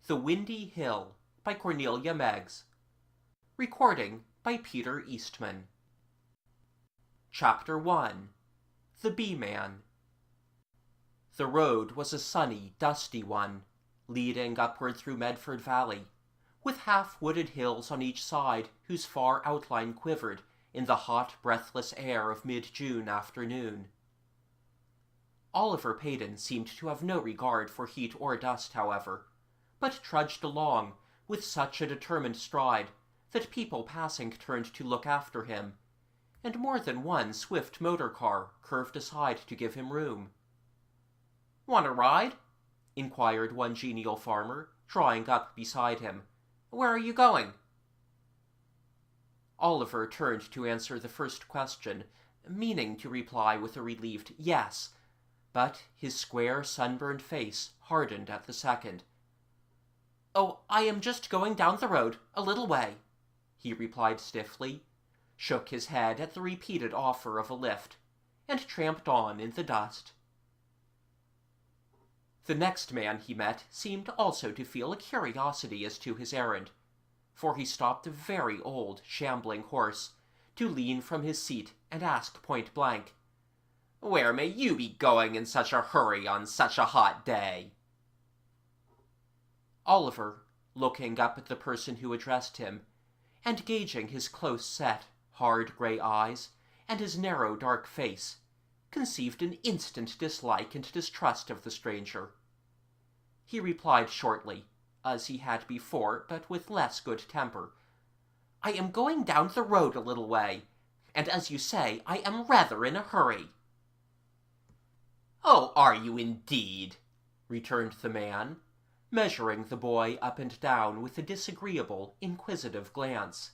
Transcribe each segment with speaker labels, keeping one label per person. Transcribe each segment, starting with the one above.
Speaker 1: The Windy Hill by Cornelia Meigs. Recording by Peter Eastman. Chapter 1. The Bee-Man. The road was a sunny, dusty one, leading upward through Medford Valley, with half-wooded hills on each side whose far outline quivered in the hot, breathless air of mid-June afternoon. Oliver Peyton seemed to have no regard for heat or dust, however, but trudged along with such a determined stride that people passing turned to look after him, and more than one swift motor car curved aside to give him room. "Want a ride?" inquired one genial farmer, drawing up beside him. "Where are you going?" Oliver turned to answer the first question, meaning to reply with a relieved yes, but his square, sunburned face hardened at the second. "Oh, I am just going down the road, a little way," he replied stiffly, shook his head at the repeated offer of a lift, and tramped on in the dust. The next man he met seemed also to feel a curiosity as to his errand, for he stopped a very old, shambling horse to lean from his seat and ask point-blank, "Where may you be going in such a hurry on such a hot day?" Oliver, looking up at the person who addressed him, and gauging his close-set, hard grey eyes and his narrow dark face, conceived an instant dislike and distrust of the stranger. He replied shortly, as he had before, but with less good temper, "I am going down the road a little way, and as you say, I am rather in a hurry." "Oh, are you indeed?" returned the man, measuring the boy up and down with a disagreeable, inquisitive glance.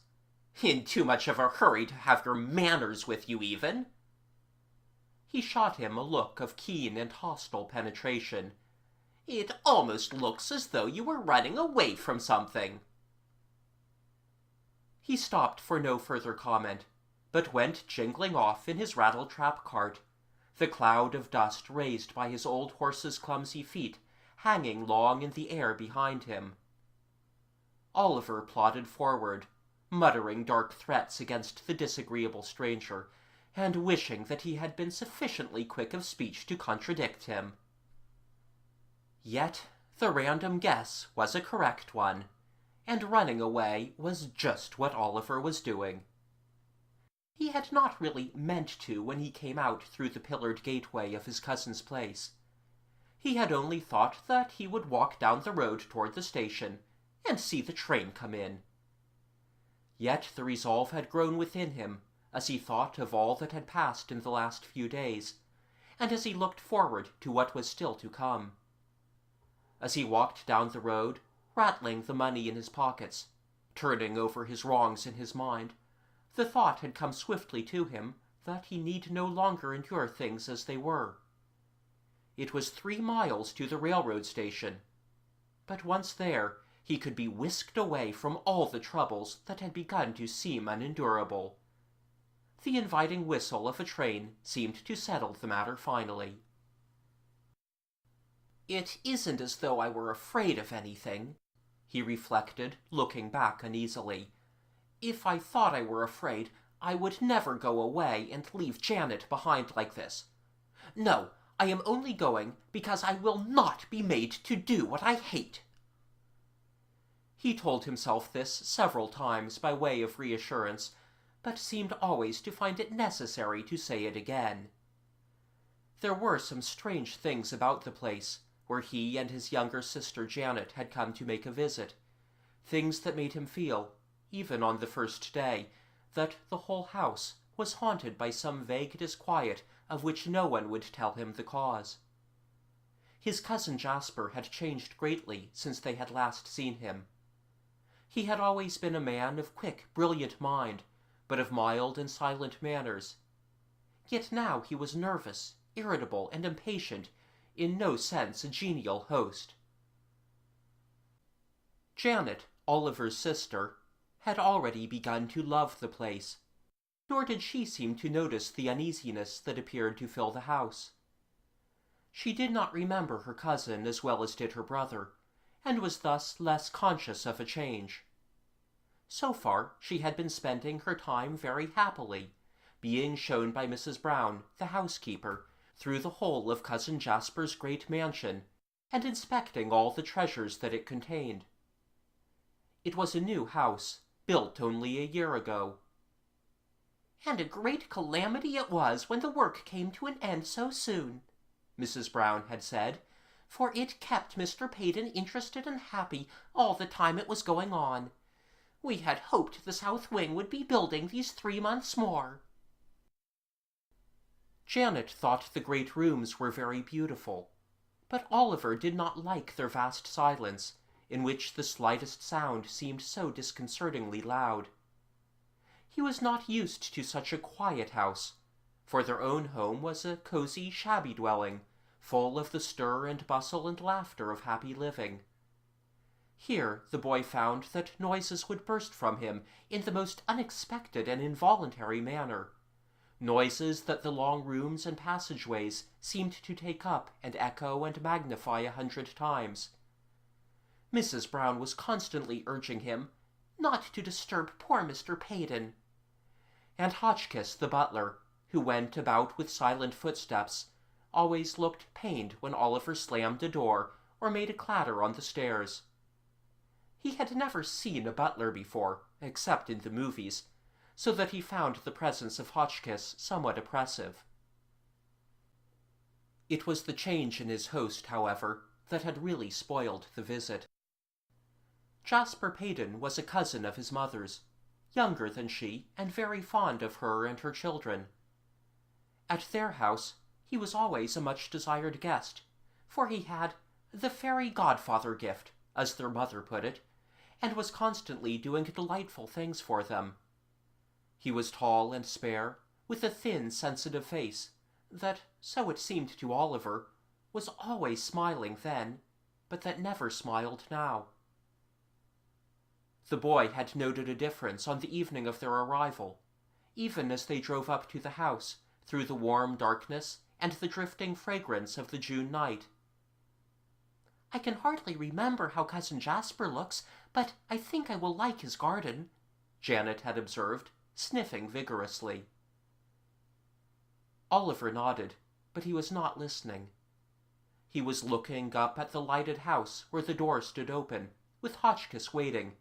Speaker 1: "In too much of a hurry to have your manners with you, even?" He shot him a look of keen and hostile penetration. "It almost looks as though you were running away from something." He stopped for no further comment, but went jingling off in his rattle-trap cart, the cloud of dust raised by his old horse's clumsy feet hanging long in the air behind him. Oliver plodded forward, muttering dark threats against the disagreeable stranger, and wishing that he had been sufficiently quick of speech to contradict him. Yet the random guess was a correct one, and running away was just what Oliver was doing. He had not really meant to when he came out through the pillared gateway of his cousin's place. He had only thought that he would walk down the road toward the station and see the train come in. Yet the resolve had grown within him as he thought of all that had passed in the last few days, and as he looked forward to what was still to come. As he walked down the road, rattling the money in his pockets, turning over his wrongs in his mind, the thought had come swiftly to him that he need no longer endure things as they were. It was 3 miles to the railroad station, but once there he could be whisked away from all the troubles that had begun to seem unendurable. The inviting whistle of a train seemed to settle the matter finally. "It isn't as though I were afraid of anything," he reflected, looking back uneasily. "If I thought I were afraid, I would never go away and leave Janet behind like this. No, I am only going because I will not be made to do what I hate." He told himself this several times by way of reassurance, but seemed always to find it necessary to say it again. There were some strange things about the place where he and his younger sister Janet had come to make a visit, things that made him feel, even on the first day, that the whole house was haunted by some vague disquiet of which no one would tell him the cause. His cousin Jasper had changed greatly since they had last seen him. He had always been a man of quick, brilliant mind, but of mild and silent manners. Yet now he was nervous, irritable, and impatient, in no sense a genial host. Janet, Oliver's sister, had already begun to love the place, nor did she seem to notice the uneasiness that appeared to fill the house. She did not remember her cousin as well as did her brother, and was thus less conscious of a change. So far she had been spending her time very happily, being shown by Mrs. Brown, the housekeeper, through the whole of Cousin Jasper's great mansion, and inspecting all the treasures that it contained. It was a new house, built only a year ago. "And a great calamity it was when the work came to an end so soon," Mrs. Brown had said, "for it kept Mr. Peyton interested and happy all the time it was going on. We had hoped the south wing would be building these 3 months more." Janet thought the great rooms were very beautiful, but Oliver did not like their vast silence, in which the slightest sound seemed so disconcertingly loud. He was not used to such a quiet house, for their own home was a cozy, shabby dwelling, full of the stir and bustle and laughter of happy living. Here the boy found that noises would burst from him in the most unexpected and involuntary manner, noises that the long rooms and passageways seemed to take up and echo and magnify 100 times. Mrs. Brown was constantly urging him not to disturb poor Mr. Peyton, and Hotchkiss the butler, who went about with silent footsteps, always looked pained when Oliver slammed a door or made a clatter on the stairs. He had never seen a butler before, except in the movies, so that he found the presence of Hotchkiss somewhat oppressive. It was the change in his host, however, that had really spoiled the visit. Jasper Peyton was a cousin of his mother's, younger than she and very fond of her and her children. At their house he was always a much-desired guest, for he had the fairy godfather gift, as their mother put it, and was constantly doing delightful things for them. He was tall and spare, with a thin, sensitive face, that, so it seemed to Oliver, was always smiling then, but that never smiled now. The boy had noted a difference on the evening of their arrival, even as they drove up to the house, through the warm darkness and the drifting fragrance of the June night. "I can hardly remember how Cousin Jasper looks, but I think I will like his garden," Janet had observed, sniffing vigorously. Oliver nodded, but he was not listening. He was looking up at the lighted house where the door stood open, with Hotchkiss waiting,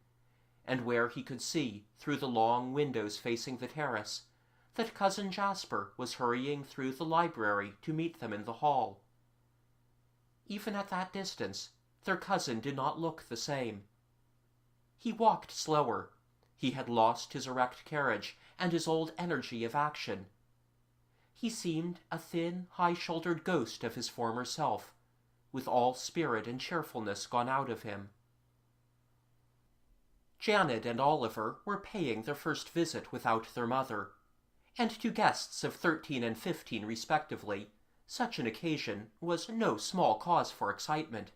Speaker 1: and where he could see, through the long windows facing the terrace, that Cousin Jasper was hurrying through the library to meet them in the hall. Even at that distance, their cousin did not look the same. He walked slower. He had lost his erect carriage and his old energy of action. He seemed a thin, high-shouldered ghost of his former self, with all spirit and cheerfulness gone out of him. Janet and Oliver were paying their first visit without their mother, and to guests of 13 and 15 respectively, such an occasion was no small cause for excitement.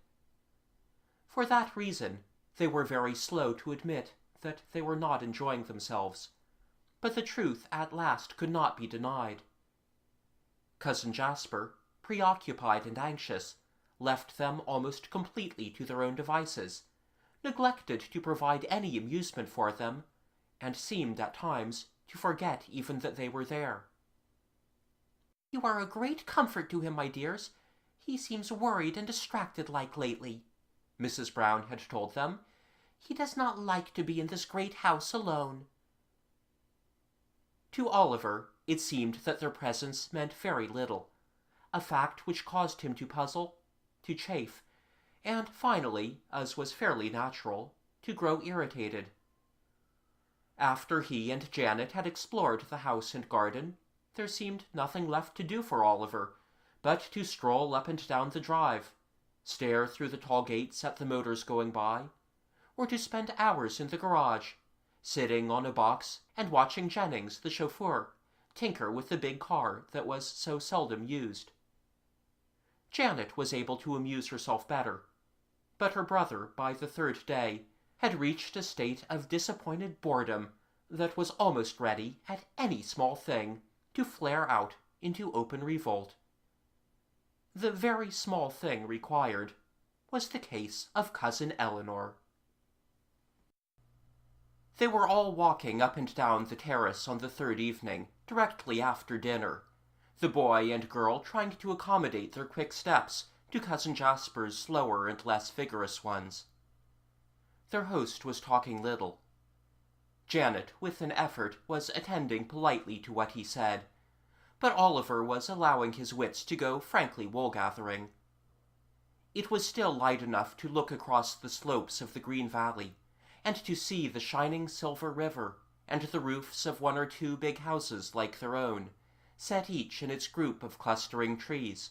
Speaker 1: For that reason, they were very slow to admit that they were not enjoying themselves, but the truth at last could not be denied. Cousin Jasper, preoccupied and anxious, left them almost completely to their own devices, neglected to provide any amusement for them, and seemed at times to forget even that they were there. "You are a great comfort to him, my dears. He seems worried and distracted-like lately," Mrs. Brown had told them. "He does not like to be in this great house alone." To Oliver, it seemed that their presence meant very little, a fact which caused him to puzzle, to chafe, and finally, as was fairly natural, to grow irritated. After he and Janet had explored the house and garden, there seemed nothing left to do for Oliver but to stroll up and down the drive, stare through the tall gates at the motors going by, or to spend hours in the garage, sitting on a box and watching Jennings, the chauffeur, tinker with the big car that was so seldom used. Janet was able to amuse herself better, but her brother, by the third day, had reached a state of disappointed boredom that was almost ready, at any small thing, to flare out into open revolt. The very small thing required, was the case of Cousin Eleanor. They were all walking up and down the terrace on the third evening, directly after dinner, the boy and girl trying to accommodate their quick steps to Cousin Jasper's slower and less vigorous ones. Their host was talking little. Janet, with an effort, was attending politely to what he said, but Oliver was allowing his wits to go frankly wool-gathering. It was still light enough to look across the slopes of the green valley, and to see the shining silver river, and the roofs of one or two big houses like their own, set each in its group of clustering trees.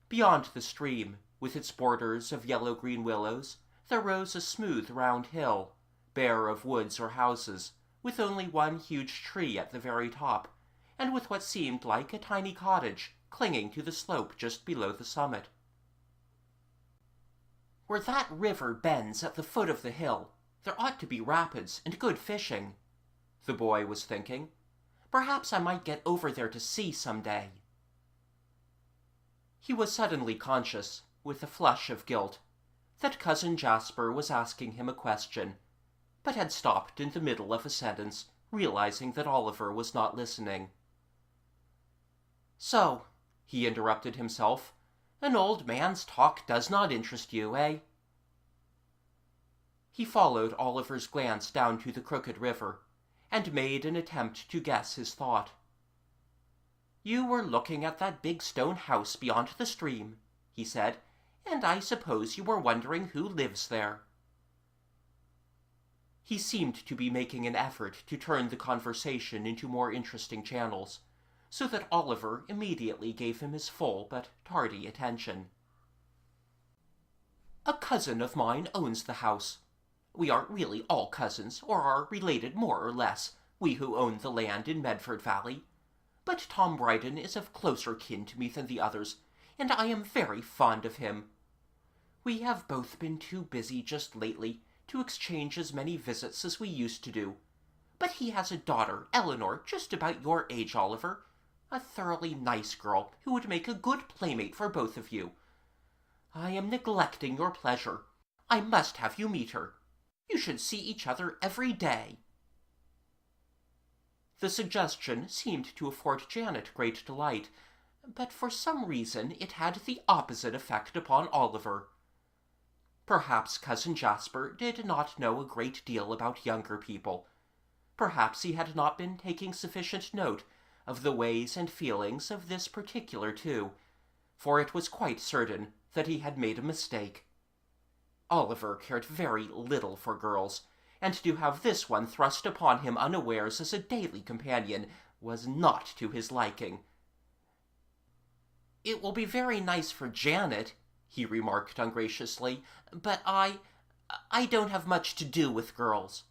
Speaker 1: Beyond the stream, with its borders of yellow-green willows, there rose a smooth round hill, bare of woods or houses, with only one huge tree at the very top, and with what seemed like a tiny cottage clinging to the slope just below the summit. "Where that river bends at the foot of the hill, there ought to be rapids and good fishing," the boy was thinking. "Perhaps I might get over there to see some day." He was suddenly conscious, with a flush of guilt, that Cousin Jasper was asking him a question, but had stopped in the middle of a sentence, realizing that Oliver was not listening. "So," he interrupted himself, "an old man's talk does not interest you, eh?" He followed Oliver's glance down to the crooked river, and made an attempt to guess his thought. "You were looking at that big stone house beyond the stream," he said, "and I suppose you were wondering who lives there." He seemed to be making an effort to turn the conversation into more interesting channels, so that Oliver immediately gave him his full but tardy attention. "A cousin of mine owns the house. We aren't really all cousins, or are related more or less, we who own the land in Medford Valley. But Tom Brydon is of closer kin to me than the others, and I am very fond of him. We have both been too busy just lately to exchange as many visits as we used to do. But he has a daughter, Eleanor, just about your age, Oliver, a thoroughly nice girl who would make a good playmate for both of you. I am neglecting your pleasure. I must have you meet her. You should see each other every day." The suggestion seemed to afford Janet great delight, but for some reason it had the opposite effect upon Oliver. Perhaps Cousin Jasper did not know a great deal about younger people. Perhaps he had not been taking sufficient note of the ways and feelings of this particular two, for it was quite certain that he had made a mistake. Oliver cared very little for girls, and to have this one thrust upon him unawares as a daily companion was not to his liking. "It will be very nice for Janet," he remarked ungraciously, "but I don't have much to do with girls."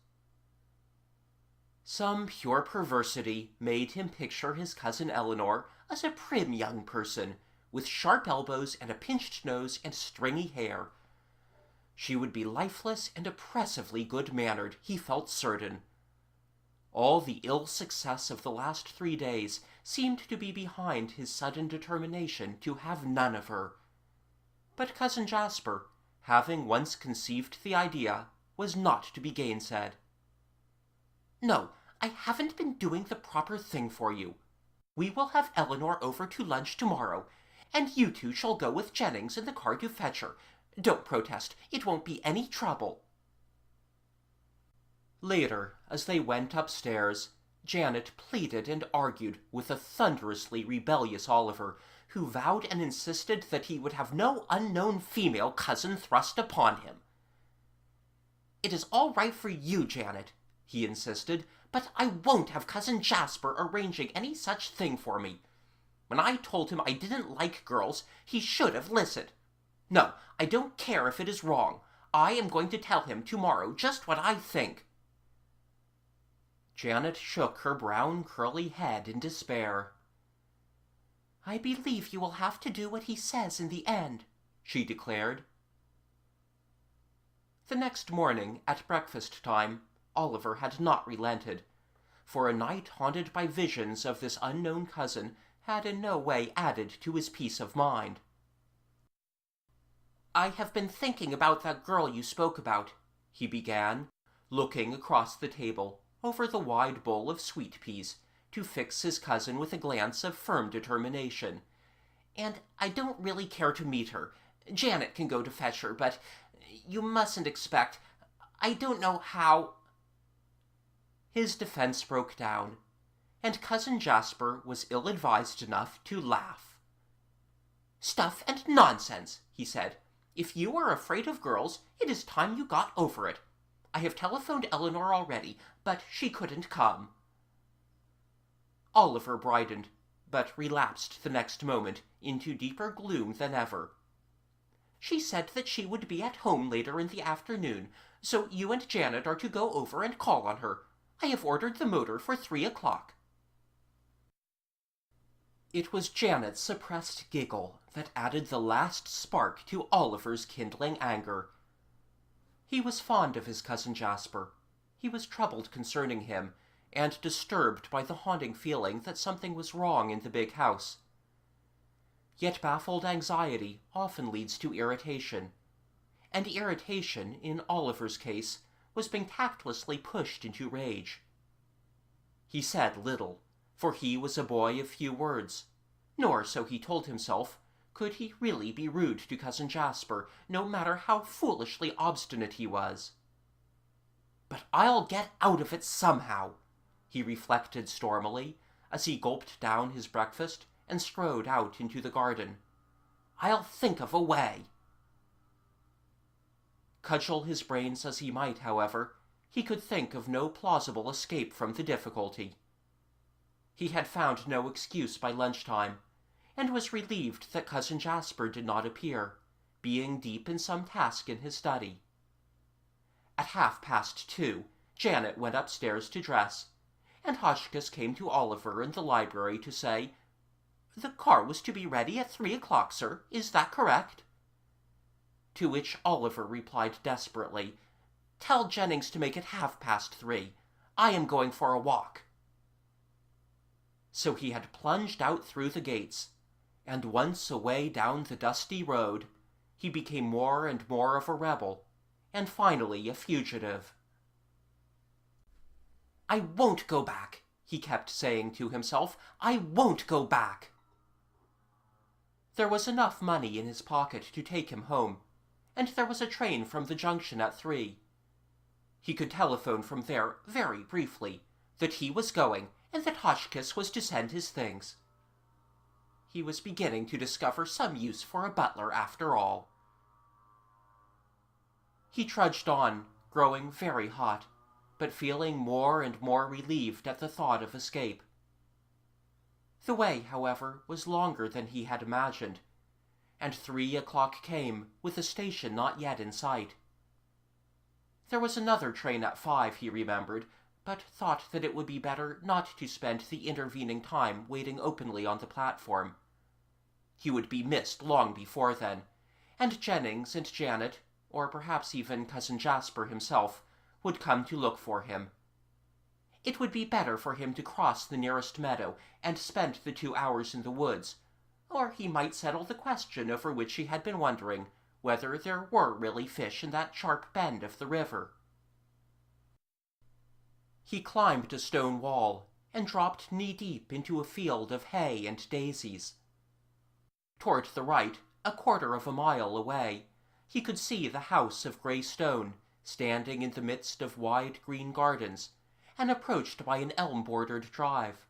Speaker 1: Some pure perversity made him picture his cousin Eleanor as a prim young person, with sharp elbows and a pinched nose and stringy hair. She would be lifeless and oppressively good-mannered, he felt certain. All the ill success of the last 3 days seemed to be behind his sudden determination to have none of her. But Cousin Jasper, having once conceived the idea, was not to be gainsaid. "No, I haven't been doing the proper thing for you. We will have Eleanor over to lunch tomorrow, and you two shall go with Jennings in the car to fetch her. Don't protest. It won't be any trouble." Later, as they went upstairs, Janet pleaded and argued with a thunderously rebellious Oliver, who vowed and insisted that he would have no unknown female cousin thrust upon him. "It is all right for you, Janet," he insisted, "but I won't have Cousin Jasper arranging any such thing for me. When I told him I didn't like girls, he should have listened. No, I don't care if it is wrong. I am going to tell him tomorrow just what I think." Janet shook her brown curly head in despair. "I believe you will have to do what he says in the end," she declared. The next morning, at breakfast time, Oliver had not relented, for a night haunted by visions of this unknown cousin had in no way added to his peace of mind. I have been thinking about that girl you spoke about, he began, looking across the table over the wide bowl of sweet peas to fix his cousin with a glance of firm determination. And I don't really care to meet her. Janet can go to fetch her, but you mustn't expect... I don't know how... His defense broke down, and Cousin Jasper was ill-advised enough to laugh. "Stuff and nonsense," he said. "If you are afraid of girls, it is time you got over it. I have telephoned Eleanor already, but she couldn't come." Oliver brightened, but relapsed the next moment into deeper gloom than ever. "She said that she would be at home later in the afternoon, so you and Janet are to go over and call on her. I have ordered the motor for 3 o'clock. It was Janet's suppressed giggle that added the last spark to Oliver's kindling anger. He was fond of his cousin Jasper. He was troubled concerning him, and disturbed by the haunting feeling that something was wrong in the big house. Yet baffled anxiety often leads to irritation, and irritation, in Oliver's case, was being tactlessly pushed into rage. He said little, for he was a boy of few words, nor, so he told himself, could he really be rude to Cousin Jasper, no matter how foolishly obstinate he was. "But I'll get out of it somehow," he reflected stormily, as he gulped down his breakfast and strode out into the garden. "I'll think of a way." Cudgel his brains as he might, however, he could think of no plausible escape from the difficulty. He had found no excuse by lunchtime, and was relieved that Cousin Jasper did not appear, being deep in some task in his study. At 2:30, Janet went upstairs to dress, and Hotchkiss came to Oliver in the library to say, "The car was to be ready at 3 o'clock, sir. Is that correct?" To which Oliver replied desperately, "Tell Jennings to make it 3:30. I am going for a walk." So he had plunged out through the gates, and once away down the dusty road, he became more and more of a rebel, and finally a fugitive. "I won't go back," he kept saying to himself. "I won't go back." There was enough money in his pocket to take him home, and there was a train from the junction at 3. He could telephone from there, very briefly, that he was going, and that Hotchkiss was to send his things. He was beginning to discover some use for a butler after all. He trudged on, growing very hot, but feeling more and more relieved at the thought of escape. The way, however, was longer than he had imagined, and 3 o'clock came, with the station not yet in sight. There was another train at 5, he remembered, but thought that it would be better not to spend the intervening time waiting openly on the platform. He would be missed long before then, and Jennings and Janet, or perhaps even Cousin Jasper himself, would come to look for him. It would be better for him to cross the nearest meadow and spend the 2 hours in the woods, or he might settle the question over which he had been wondering, whether there were really fish in that sharp bend of the river. He climbed a stone wall and dropped knee-deep into a field of hay and daisies. Toward the right, a quarter of a mile away, he could see the house of grey stone, standing in the midst of wide green gardens, and approached by an elm-bordered drive.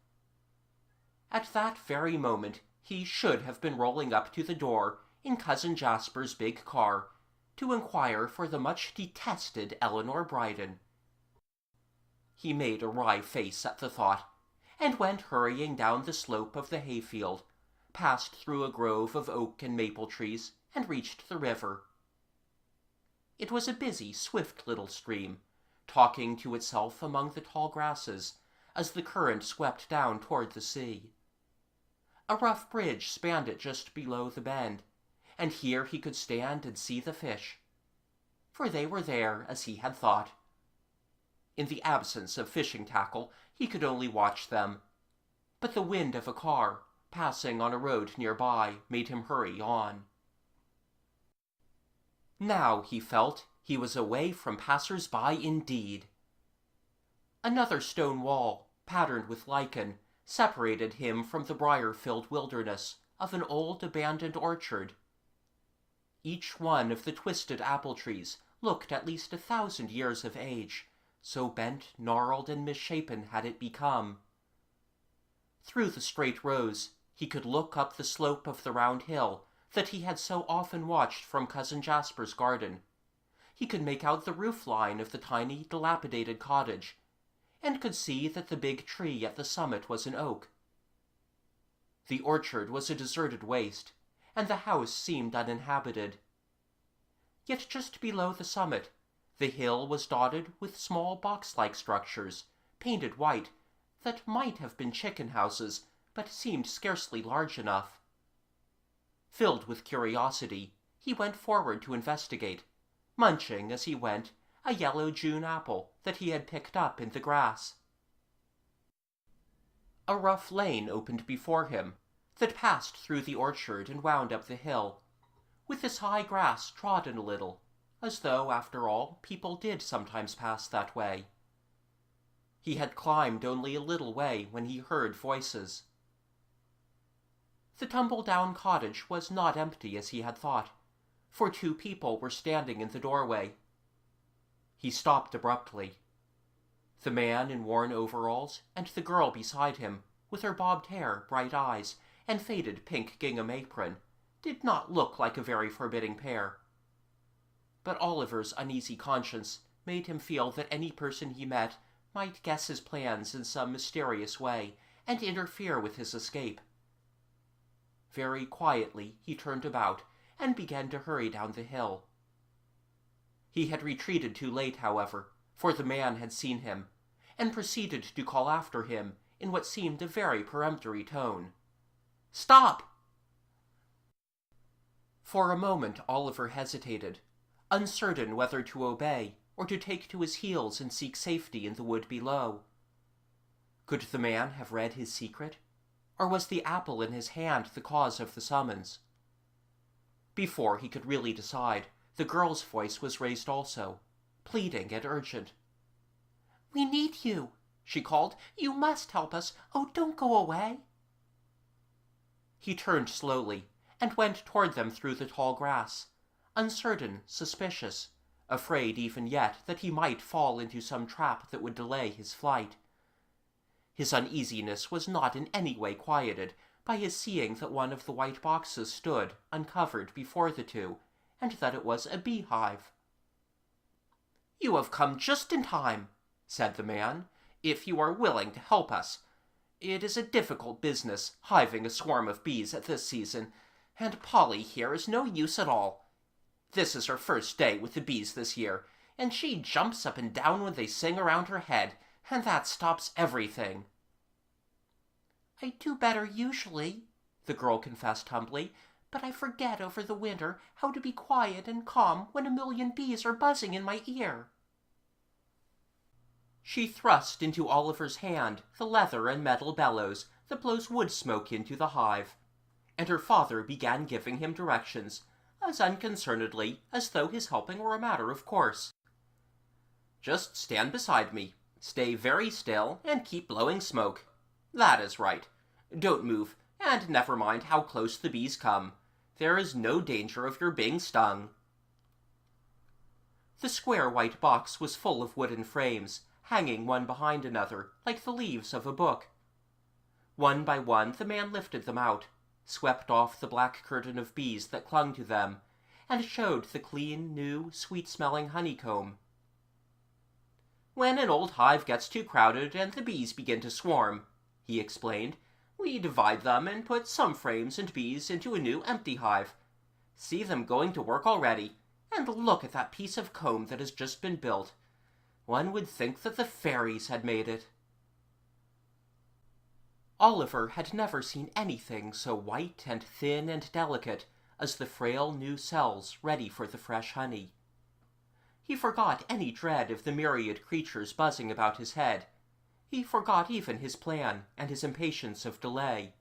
Speaker 1: At that very moment he should have been rolling up to the door in Cousin Jasper's big car, to inquire for the much-detested Eleanor Bryden. He made a wry face at the thought, and went hurrying down the slope of the hayfield, passed through a grove of oak and maple trees, and reached the river. It was a busy, swift little stream, talking to itself among the tall grasses, as the current swept down toward the sea. A rough bridge spanned it just below the bend, and here he could stand and see the fish. For they were there, as he had thought. In the absence of fishing tackle, he could only watch them, but the wind of a car, passing on a road nearby, made him hurry on. Now, he felt, he was away from passers-by indeed. Another stone wall, patterned with lichen, separated him from the briar-filled wilderness of an old abandoned orchard. Each one of the twisted apple trees looked at least 1,000 years of age, so bent, gnarled, and misshapen had it become. Through the straight rows, he could look up the slope of the round hill that he had so often watched from Cousin Jasper's garden. He could make out the roof line of the tiny, dilapidated cottage, and could see that the big tree at the summit was an oak. The orchard was a deserted waste, and the house seemed uninhabited. Yet just below the summit, the hill was dotted with small box-like structures, painted white, that might have been chicken houses, but seemed scarcely large enough. Filled with curiosity, he went forward to investigate, munching as he went a yellow June apple that he had picked up in the grass. A rough lane opened before him, that passed through the orchard and wound up the hill, with this high grass trodden a little, as though, after all, people did sometimes pass that way. He had climbed only a little way when he heard voices. The tumble-down cottage was not empty as he had thought, for 2 people were standing in the doorway. He stopped abruptly. The man in worn overalls and the girl beside him, with her bobbed hair, bright eyes, and faded pink gingham apron, did not look like a very forbidding pair. But Oliver's uneasy conscience made him feel that any person he met might guess his plans in some mysterious way and interfere with his escape. Very quietly he turned about and began to hurry down the hill. He had retreated too late, however, for the man had seen him, and proceeded to call after him in what seemed a very peremptory tone. "Stop!" For a moment Oliver hesitated, uncertain whether to obey or to take to his heels and seek safety in the wood below. Could the man have read his secret, or was the apple in his hand the cause of the summons? Before he could really decide, the girl's voice was raised also, pleading and urgent. "We need you," she called. "You must help us. Oh, don't go away." He turned slowly and went toward them through the tall grass, uncertain, suspicious, afraid even yet that he might fall into some trap that would delay his flight. His uneasiness was not in any way quieted by his seeing that one of the white boxes stood uncovered before the 2, and that it was a beehive. "You have come just in time," said the man, "if you are willing to help us. It is a difficult business, hiving a swarm of bees at this season, and Polly here is no use at all. This is her first day with the bees this year, and she jumps up and down when they sing around her head, and that stops everything." "I do better usually," the girl confessed humbly, "but I forget over the winter how to be quiet and calm when 1,000,000 bees are buzzing in my ear." She thrust into Oliver's hand the leather and metal bellows that blows wood smoke into the hive, and her father began giving him directions, as unconcernedly as though his helping were a matter of course. "Just stand beside me, stay very still, and keep blowing smoke. That is right. Don't move, and never mind how close the bees come. There is no danger of your being stung." The square white box was full of wooden frames, hanging one behind another, like the leaves of a book. One by one the man lifted them out, swept off the black curtain of bees that clung to them, and showed the clean, new, sweet-smelling honeycomb. "When an old hive gets too crowded and the bees begin to swarm," he explained, "we divide them and put some frames and bees into a new empty hive. See them going to work already, and look at that piece of comb that has just been built. One would think that the fairies had made it." Oliver had never seen anything so white and thin and delicate as the frail new cells ready for the fresh honey. He forgot any dread of the myriad creatures buzzing about his head. He forgot even his plan and his impatience of delay.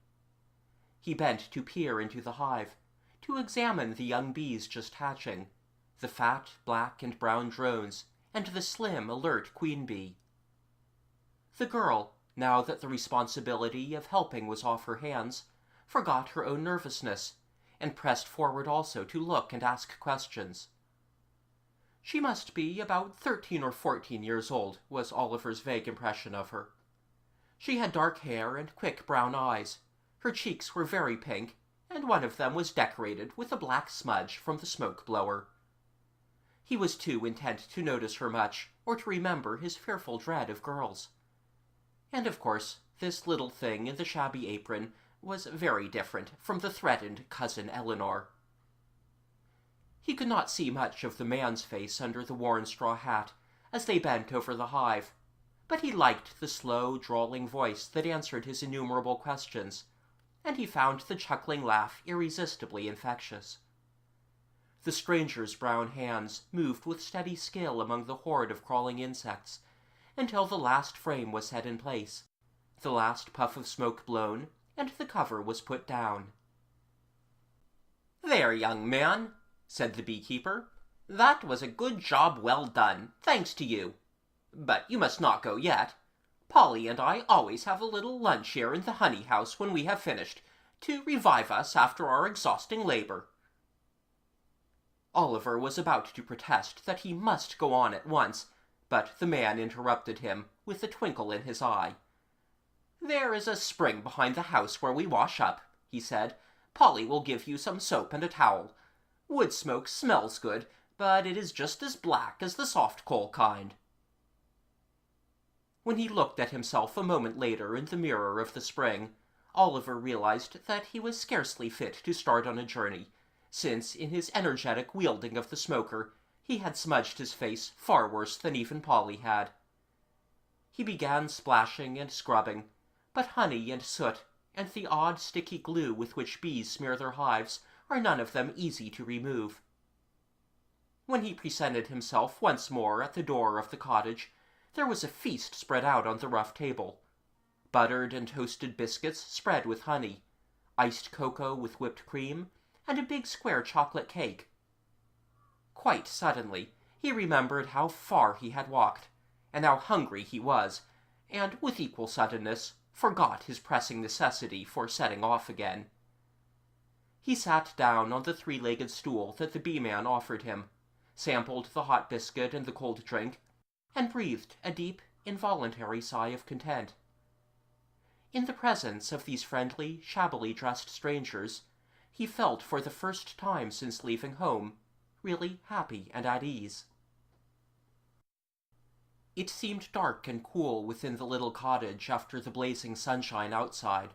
Speaker 1: He bent to peer into the hive, to examine the young bees just hatching, the fat black and brown drones, and the slim, alert queen bee. The girl, now that the responsibility of helping was off her hands, forgot her own nervousness, and pressed forward also to look and ask questions. She must be about 13 or 14 years old, was Oliver's vague impression of her. She had dark hair and quick brown eyes. Her cheeks were very pink, and one of them was decorated with a black smudge from the smoke blower. He was too intent to notice her much, or to remember his fearful dread of girls. And of course, this little thing in the shabby apron was very different from the threatened cousin Eleanor. He could not see much of the man's face under the worn straw hat, as they bent over the hive, but he liked the slow, drawling voice that answered his innumerable questions, and he found the chuckling laugh irresistibly infectious. The stranger's brown hands moved with steady skill among the horde of crawling insects, until the last frame was set in place, the last puff of smoke blown, and the cover was put down. "There, young man," said the beekeeper. "That was a good job well done, thanks to you. But you must not go yet. Polly and I always have a little lunch here in the honey house when we have finished, to revive us after our exhausting labor." Oliver was about to protest that he must go on at once, but the man interrupted him, with a twinkle in his eye. "There is a spring behind the house where we wash up," he said. "Polly will give you some soap and a towel. Wood smoke smells good, but it is just as black as the soft coal kind." When he looked at himself a moment later in the mirror of the spring, Oliver realized that he was scarcely fit to start on a journey, since in his energetic wielding of the smoker he had smudged his face far worse than even Polly had. He began splashing and scrubbing, but honey and soot, and the odd sticky glue with which bees smear their hives, are none of them easy to remove. When he presented himself once more at the door of the cottage, there was a feast spread out on the rough table. Buttered and toasted biscuits spread with honey, iced cocoa with whipped cream, and a big square chocolate cake. Quite suddenly, he remembered how far he had walked, and how hungry he was, and, with equal suddenness, forgot his pressing necessity for setting off again. He sat down on the three-legged stool that the bee-man offered him, sampled the hot biscuit and the cold drink, and breathed a deep, involuntary sigh of content. In the presence of these friendly, shabbily dressed strangers, he felt for the first time since leaving home really happy and at ease. It seemed dark and cool within the little cottage after the blazing sunshine outside.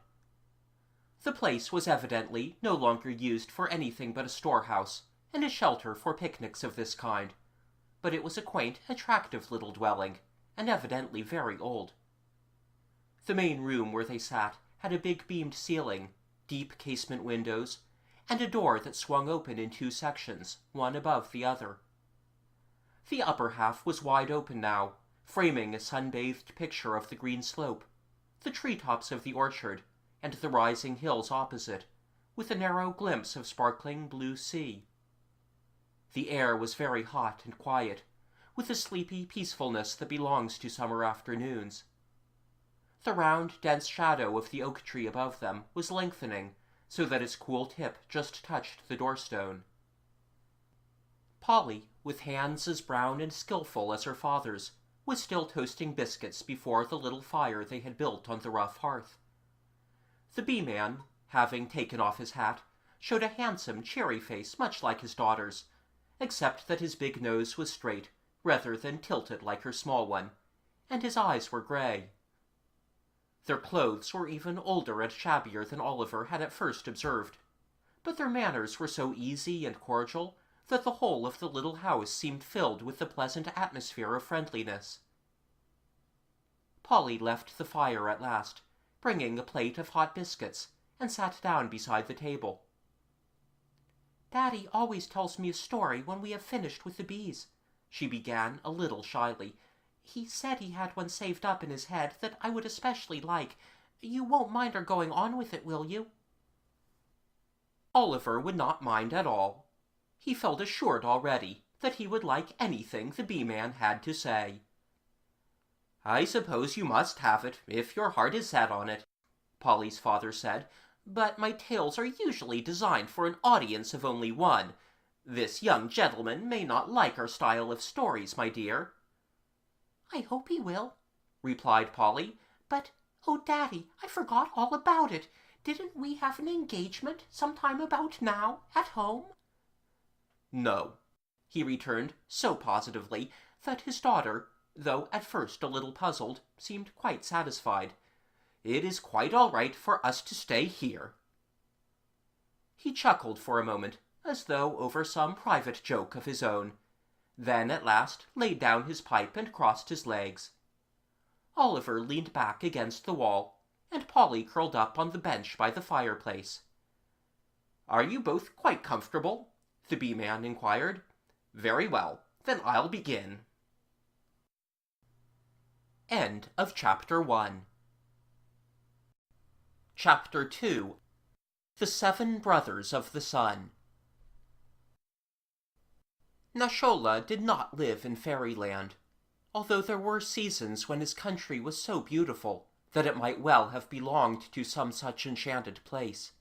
Speaker 1: The place was evidently no longer used for anything but a storehouse and a shelter for picnics of this kind, but it was a quaint, attractive little dwelling, and evidently very old. The main room where they sat had a big beamed ceiling, deep casement windows, and a door that swung open in two sections, one above the other. The upper half was wide open now, framing a sun-bathed picture of the green slope, the tree-tops of the orchard, and the rising hills opposite, with a narrow glimpse of sparkling blue sea. The air was very hot and quiet, with the sleepy peacefulness that belongs to summer afternoons. The round, dense shadow of the oak tree above them was lengthening, so that its cool tip just touched the doorstone. Polly, with hands as brown and skillful as her father's, was still toasting biscuits before the little fire they had built on the rough hearth. The bee-man, having taken off his hat, showed a handsome, cheery face much like his daughter's, except that his big nose was straight, rather than tilted like her small one, and his eyes were grey. Their clothes were even older and shabbier than Oliver had at first observed, but their manners were so easy and cordial that the whole of the little house seemed filled with the pleasant atmosphere of friendliness. Polly left the fire at last, bringing a plate of hot biscuits, and sat down beside the table. "Daddy always tells me a story when we have finished with the bees," she began a little shyly. "He said he had one saved up in his head that I would especially like. You won't mind our going on with it, will you?" Oliver would not mind at all. He felt assured already that he would like anything the bee-man had to say. "I suppose you must have it, if your heart is set on it," Polly's father said, "but my tales are usually designed for an audience of only one. This young gentleman may not like our style of stories, my dear." "I hope he will," replied Polly, "but, oh, Daddy, I forgot all about it. Didn't we have an engagement sometime about now, at home?" "No," he returned so positively that his daughter, though at first a little puzzled, seemed quite satisfied. "It is quite all right for us to stay here." He chuckled for a moment, as though over some private joke of his own, then at last laid down his pipe and crossed his legs. Oliver leaned back against the wall, and Polly curled up on the bench by the fireplace. "Are you both quite comfortable?" the bee-man inquired. "Very well, then I'll begin." End of Chapter 1. Chapter 2. The 7 Brothers of the Sun. Nashola did not live in fairyland, although there were seasons when his country was so beautiful that it might well have belonged to some such enchanted place.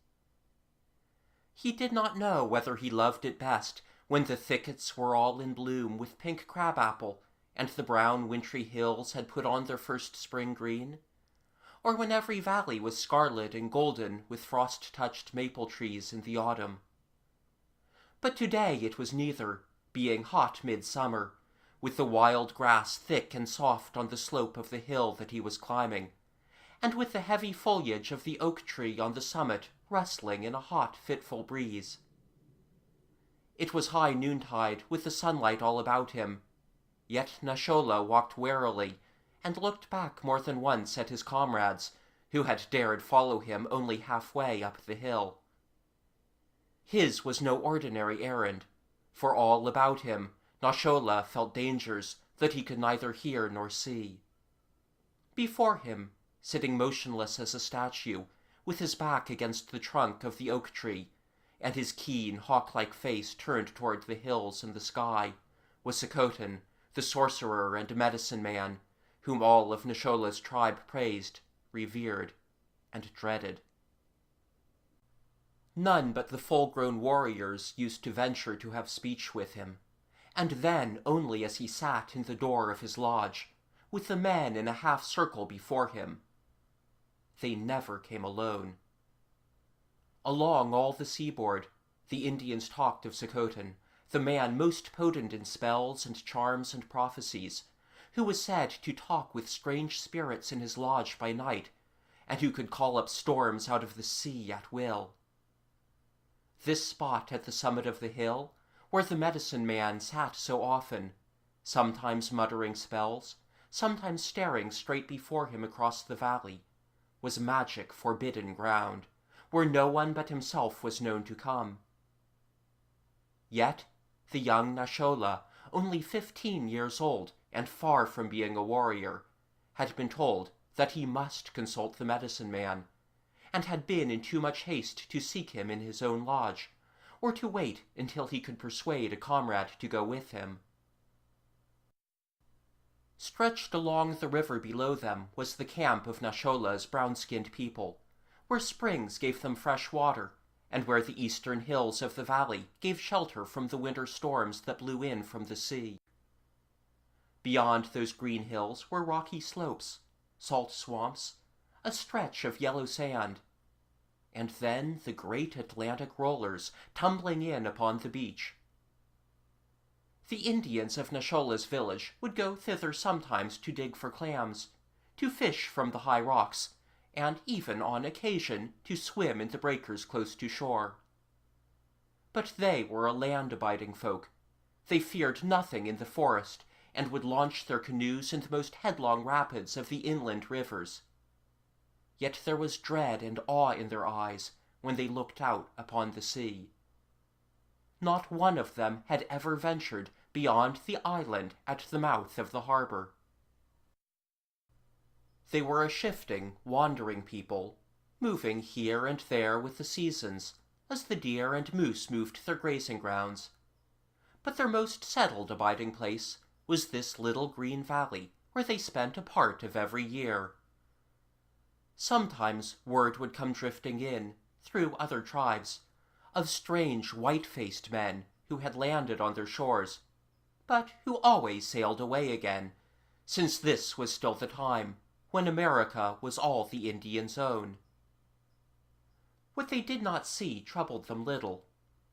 Speaker 1: He did not know whether he loved it best when the thickets were all in bloom with pink crabapple, and the brown wintry hills had put on their first spring green, or when every valley was scarlet and golden with frost-touched maple trees in the autumn. But today it was neither, being hot midsummer, with the wild grass thick and soft on the slope of the hill that he was climbing, and with the heavy foliage of the oak tree on the summit rustling in a hot, fitful breeze. It was high noontide, with the sunlight all about him, yet Nashola walked warily, and looked back more than once at his comrades, who had dared follow him only halfway up the hill. His was no ordinary errand, for all about him Nashola felt dangers that he could neither hear nor see. Before him, sitting motionless as a statue, with his back against the trunk of the oak tree, and his keen, hawk-like face turned toward the hills and the sky, was Sakotan, the sorcerer and medicine-man, whom all of Nashola's tribe praised, revered, and dreaded. None but the full-grown warriors used to venture to have speech with him, and then only as he sat in the door of his lodge, with the men in a half-circle before him. They never came alone. Along all the seaboard, the Indians talked of Sakotan, the man most potent in spells and charms and prophecies, who was said to talk with strange spirits in his lodge by night, and who could call up storms out of the sea at will. This spot at the summit of the hill, where the medicine-man sat so often, sometimes muttering spells, sometimes staring straight before him across the valley, was magic forbidden ground, where no one but himself was known to come. Yet the young Nashola, only 15 years old and far from being a warrior, had been told that he must consult the medicine-man, and had been in too much haste to seek him in his own lodge, or to wait until he could persuade a comrade to go with him. Stretched along the river below them was the camp of Nashola's brown-skinned people, where springs gave them fresh water, and where the eastern hills of the valley gave shelter from the winter storms that blew in from the sea. Beyond those green hills were rocky slopes, salt swamps, a stretch of yellow sand, and then the great Atlantic rollers tumbling in upon the beach. The Indians of Nashola's village would go thither sometimes to dig for clams, to fish from the high rocks, and even on occasion to swim in the breakers close to shore. But they were a land-abiding folk. They feared nothing in the forest, and would launch their canoes in the most headlong rapids of the inland rivers. Yet there was dread and awe in their eyes when they looked out upon the sea. Not one of them had ever ventured beyond the island at the mouth of the harbor. They were a shifting, wandering people, moving here and there with the seasons, as the deer and moose moved their grazing grounds. but their most settled abiding place was this little green valley where they spent a part of every year. Sometimes word would come drifting in, through other tribes, of strange white-faced men who had landed on their shores, but who always sailed away again, since this was still the time when America was all the Indians' own. What they did not see troubled them little,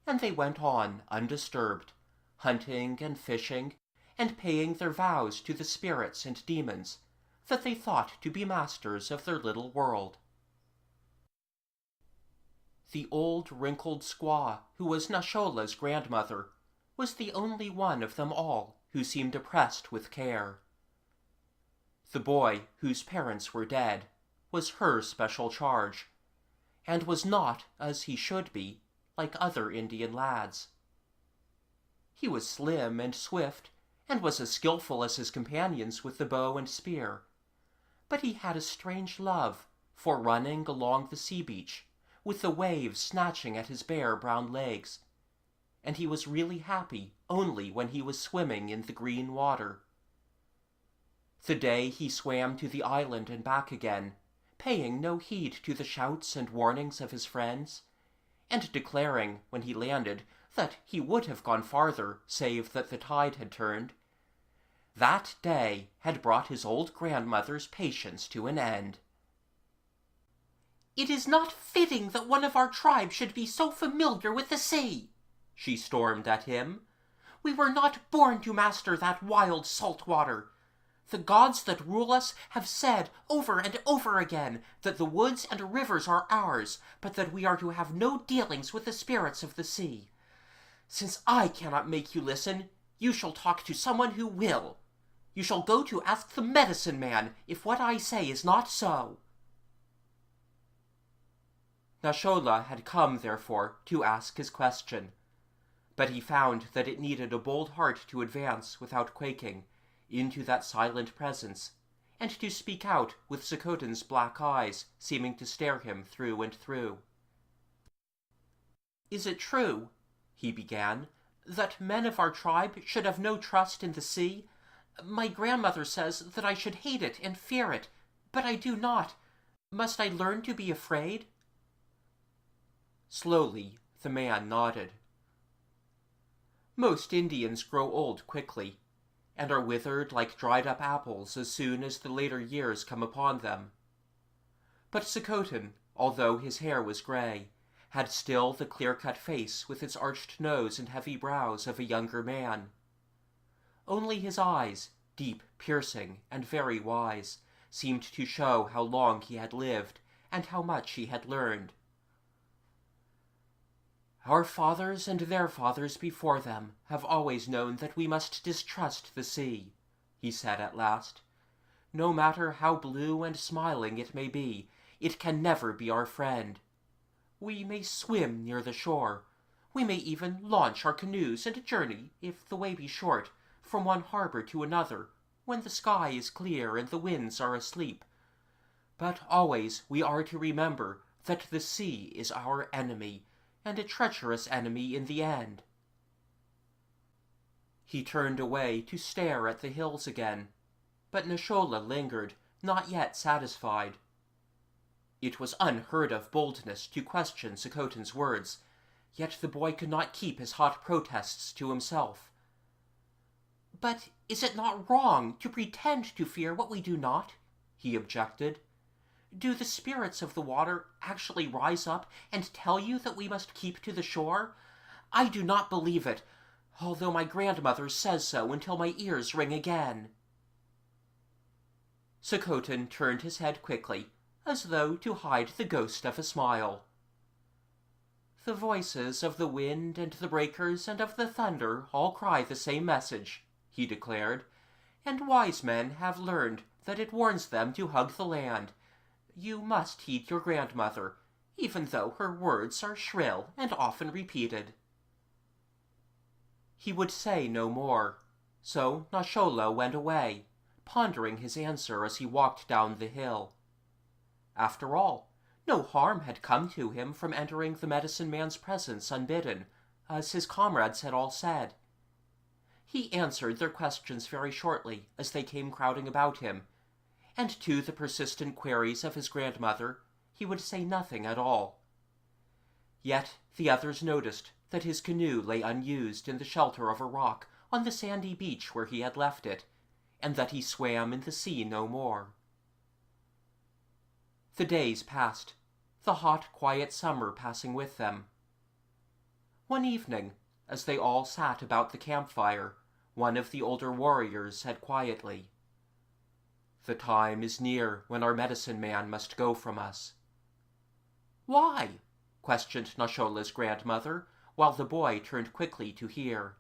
Speaker 1: and they went on undisturbed, hunting and fishing, and paying their vows to the spirits and demons that they thought to be masters of their little world. The old wrinkled squaw, who was Nashola's grandmother, was the only one of them all who seemed oppressed with care. The boy, whose parents were dead, was her special charge, and was not, as he should be, like other Indian lads. He was slim and swift, and was as skillful as his companions with the bow and spear, but he had a strange love for running along the sea-beach, with the waves snatching at his bare brown legs, and he was really happy only when he was swimming in the green water. The day he swam to the island and back again, paying no heed to the shouts and warnings of his friends, and declaring, when he landed, that he would have gone farther, save that the tide had turned, that day had brought his old grandmother's patience to an end. "It is not fitting that one of our tribe should be so familiar with the sea," she stormed at him. "We were not born to master that wild salt water. The gods that rule us have said over and over again that the woods and rivers are ours, but that we are to have no dealings with the spirits of the sea. Since I cannot make you listen, you shall talk to someone who will. You shall go to ask the medicine man if what I say is not so." Nashola had come, therefore, to ask his question, but he found that it needed a bold heart to advance without quaking into that silent presence, and to speak out with Sakotan's black eyes seeming to stare him through and through. "Is it true," he began, "that men of our tribe should have no trust in the sea? My grandmother says that I should hate it and fear it, but I do not. Must I learn to be afraid?" Slowly, the man nodded. Most Indians grow old quickly, and are withered like dried-up apples as soon as the later years come upon them. But Sakotan, although his hair was gray, had still the clear-cut face with its arched nose and heavy brows of a younger man. Only his eyes, deep, piercing, and very wise, seemed to show how long he had lived and how much he had learned. "Our fathers and their fathers before them have always known that we must distrust the sea," he said at last. "No matter how blue and smiling it may be, it can never be our friend. We may swim near the shore. We may even launch our canoes and journey, if the way be short, from one harbor to another, when the sky is clear and the winds are asleep. But always we are to remember that the sea is our enemy, and a treacherous enemy in the end." He turned away to stare at the hills again, but Nashola lingered, not yet satisfied. It was unheard-of boldness to question Sakotan's words, yet the boy could not keep his hot protests to himself. "But is it not wrong to pretend to fear what we do not?" he objected. "Do the spirits of the water actually rise up and tell you that we must keep to the shore? I do not believe it, although my grandmother says so until my ears ring again." Sakotan turned his head quickly, as though to hide the ghost of a smile. "The voices of the wind and the breakers and of the thunder all cry the same message," he declared, "and wise men have learned that it warns them to hug the land. You must heed your grandmother, even though her words are shrill and often repeated." He would say no more, so Nashola went away, pondering his answer as he walked down the hill. After all, no harm had come to him from entering the medicine man's presence unbidden, as his comrades had all said. he answered their questions very shortly as they came crowding about him, and to the persistent queries of his grandmother he would say nothing at all. Yet the others noticed that his canoe lay unused in the shelter of a rock on the sandy beach where he had left it, and that he swam in the sea no more. The days passed, the hot, quiet summer passing with them. One evening, as they all sat about the campfire, one of the older warriors said quietly, "The time is near when our medicine man must go from us." "Why?" questioned Nashola's grandmother, while the boy turned quickly to hear.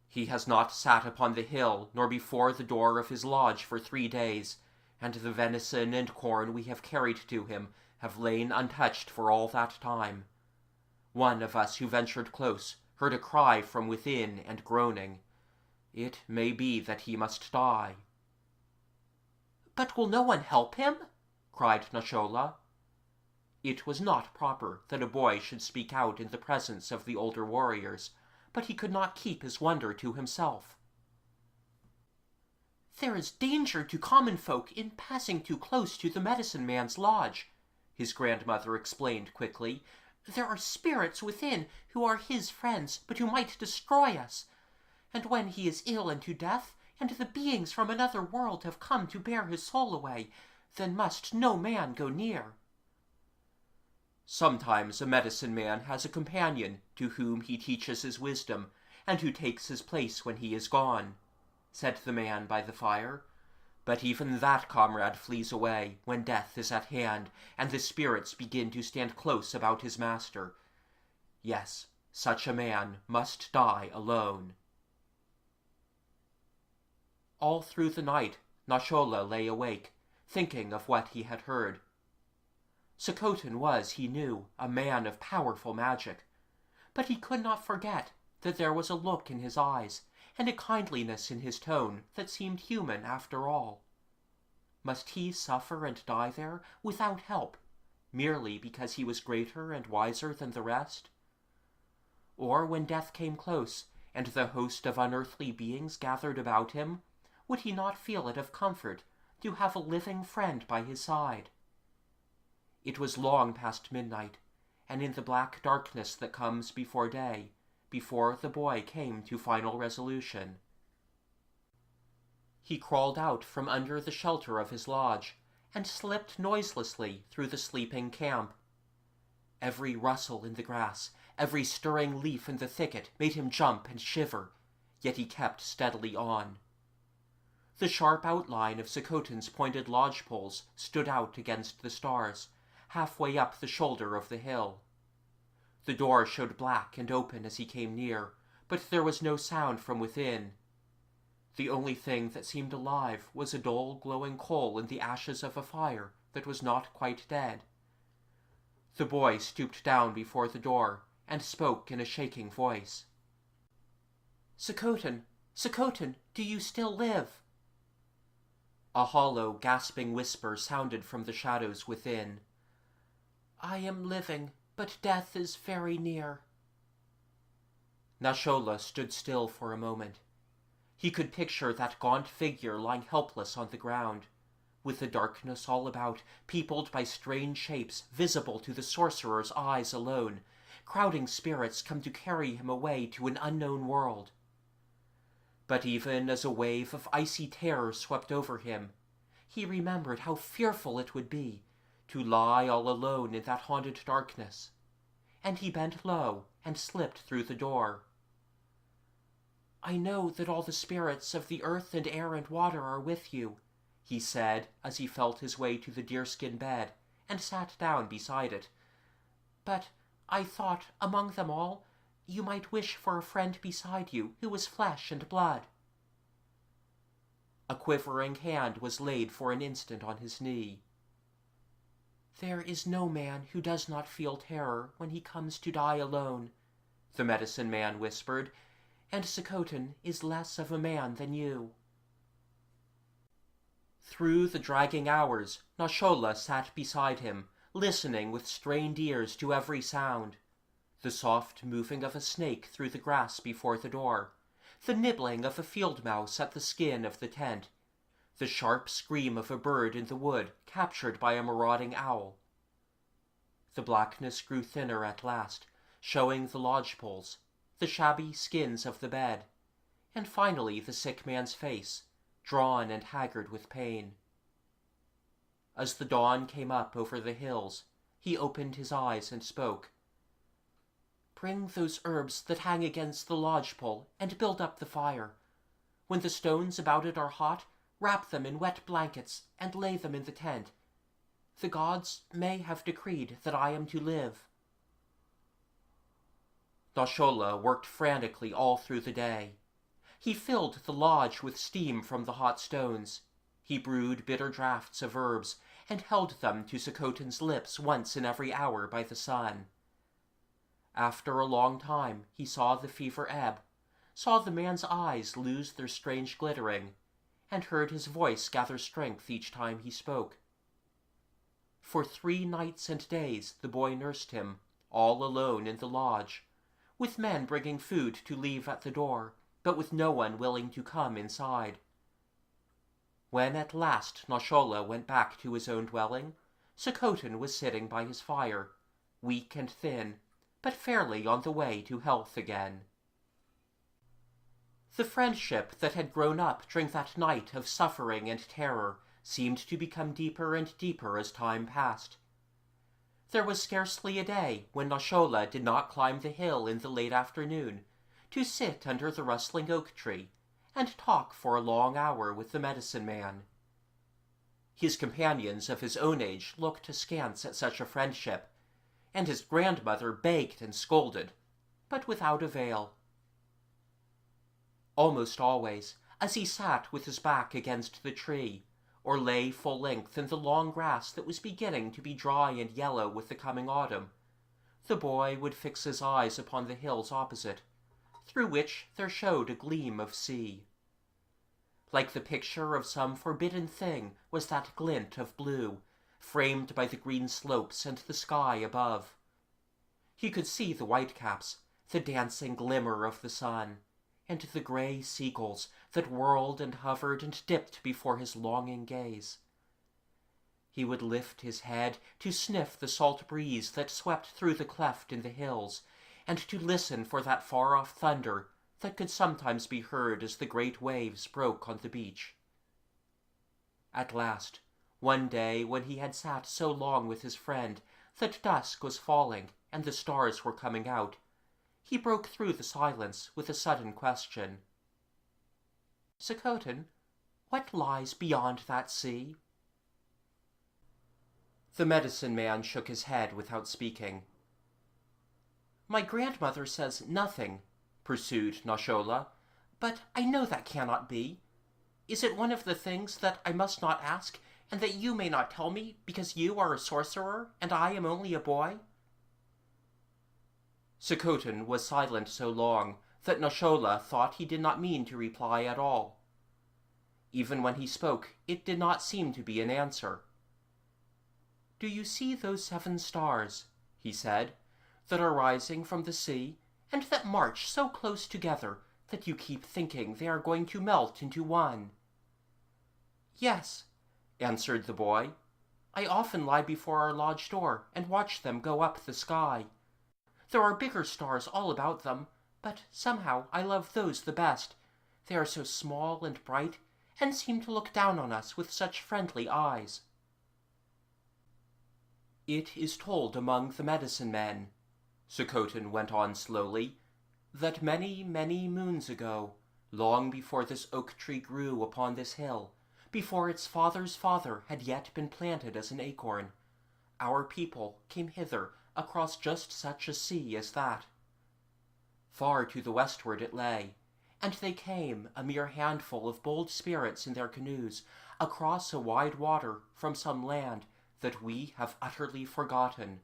Speaker 1: "He has not sat upon the hill nor before the door of his lodge for 3 days, and the venison and corn we have carried to him have lain untouched for all that time. One of us who ventured close heard a cry from within and groaning. It may be that he must die." "But will no one help him?" cried Nashola. It was not proper that a boy should speak out in the presence of the older warriors, but he could not keep his wonder to himself. "There is danger to common folk in passing too close to the medicine man's lodge," his grandmother explained quickly. "There are spirits within who are his friends, but who might destroy us. And when he is ill and to death, and the beings from another world have come to bear his soul away, then must no man go near." "Sometimes a medicine man has a companion to whom he teaches his wisdom, and who takes his place when he is gone," said the man by the fire. "But even that comrade flees away when death is at hand, and the spirits begin to stand close about his master. Yes, such a man must die alone." All through the night, Nashola lay awake, thinking of what he had heard. Sokotan was, he knew, a man of powerful magic, but he could not forget that there was a look in his eyes and a kindliness in his tone that seemed human after all. Must he suffer and die there without help, merely because he was greater and wiser than the rest? Or when death came close, and the host of unearthly beings gathered about him, would he not feel it of comfort to have a living friend by his side? It was long past midnight, and in the black darkness that comes before day, before the boy came to final resolution. He crawled out from under the shelter of his lodge, and slipped noiselessly through the sleeping camp. Every rustle in the grass, every stirring leaf in the thicket made him jump and shiver, yet he kept steadily on. The sharp outline of Sokotan's pointed lodge poles stood out against the stars, halfway up the shoulder of the hill. The door showed black and open as he came near, but there was no sound from within. The only thing that seemed alive was a dull glowing coal in the ashes of a fire that was not quite dead. The boy stooped down before the door and spoke in a shaking voice. "Sokotan, Sokotan, do you still live?" A hollow, gasping whisper sounded from the shadows within. "I am living, but death is very near." Nashola stood still for a moment. He could picture that gaunt figure lying helpless on the ground, with the darkness all about, peopled by strange shapes visible to the sorcerer's eyes alone, crowding spirits come to carry him away to an unknown world. But even as a wave of icy terror swept over him, he remembered how fearful it would be to lie all alone in that haunted darkness, and he bent low and slipped through the door. "I know that all the spirits of the earth and air and water are with you," he said as he felt his way to the deerskin bed and sat down beside it. "But I thought, among them all, you might wish for a friend beside you who was flesh and blood." A quivering hand was laid for an instant on his knee. "There is no man who does not feel terror when he comes to die alone," the medicine man whispered, "and Sokotan is less of a man than you." Through the dragging hours, Nashola sat beside him, listening with strained ears to every sound. The soft moving of a snake through the grass before the door, the nibbling of a field mouse at the skin of the tent, the sharp scream of a bird in the wood captured by a marauding owl. The blackness grew thinner at last, showing the lodgepoles, the shabby skins of the bed, and finally the sick man's face, drawn and haggard with pain. As the dawn came up over the hills, he opened his eyes and spoke. "Bring those herbs that hang against the lodgepole and build up the fire. When the stones about it are hot, wrap them in wet blankets and lay them in the tent. The gods may have decreed that I am to live." Noshola worked frantically all through the day. He filled the lodge with steam from the hot stones. He brewed bitter draughts of herbs and held them to Sakotan's lips once in every hour by the sun. After a long time he saw the fever ebb, saw the man's eyes lose their strange glittering, and heard his voice gather strength each time he spoke. For 3 nights and days the boy nursed him, all alone in the lodge, with men bringing food to leave at the door, but with no one willing to come inside. When at last Noshola went back to his own dwelling, Sakotan was sitting by his fire, weak and thin, but fairly on the way to health again. The friendship that had grown up during that night of suffering and terror seemed to become deeper and deeper as time passed. There was scarcely a day when Noshola did not climb the hill in the late afternoon, to sit under the rustling oak tree, and talk for a long hour with the medicine man. His companions of his own age looked askance at such a friendship, and his grandmother begged and scolded, but without avail. Almost always, as he sat with his back against the tree, or lay full length in the long grass that was beginning to be dry and yellow with the coming autumn, the boy would fix his eyes upon the hills opposite, through which there showed a gleam of sea. Like the picture of some forbidden thing was that glint of blue, framed by the green slopes and the sky above. He could see the whitecaps, the dancing glimmer of the sun, and the grey seagulls that whirled and hovered and dipped before his longing gaze. He would lift his head to sniff the salt breeze that swept through the cleft in the hills, and to listen for that far-off thunder that could sometimes be heard as the great waves broke on the beach. At last, one day when he had sat so long with his friend that dusk was falling and the stars were coming out, he broke through the silence with a sudden question. "Sakotan, what lies beyond that sea?" The medicine man shook his head without speaking. "My grandmother says nothing," pursued Noshola, "but I know that cannot be. Is it one of the things that I must not ask, and that you may not tell me because you are a sorcerer and I am only a boy?" Sakotan was silent so long that Noshola thought he did not mean to reply at all. Even when he spoke, it did not seem to be an answer. "Do you see those 7 stars," he said, "that are rising from the sea, and that march so close together that you keep thinking they are going to melt into one?" "Yes," answered the boy. "I often lie before our lodge door and watch them go up the sky. There are bigger stars all about them, but somehow I love those the best. They are so small and bright, and seem to look down on us with such friendly eyes." "It is told among the medicine men," Sakotan went on slowly, "that many, many moons ago, long before this oak tree grew upon this hill, before its father's father had yet been planted as an acorn, our people came hither across just such a sea as that. Far to the westward it lay, and they came, a mere handful of bold spirits in their canoes, across a wide water from some land that we have utterly forgotten.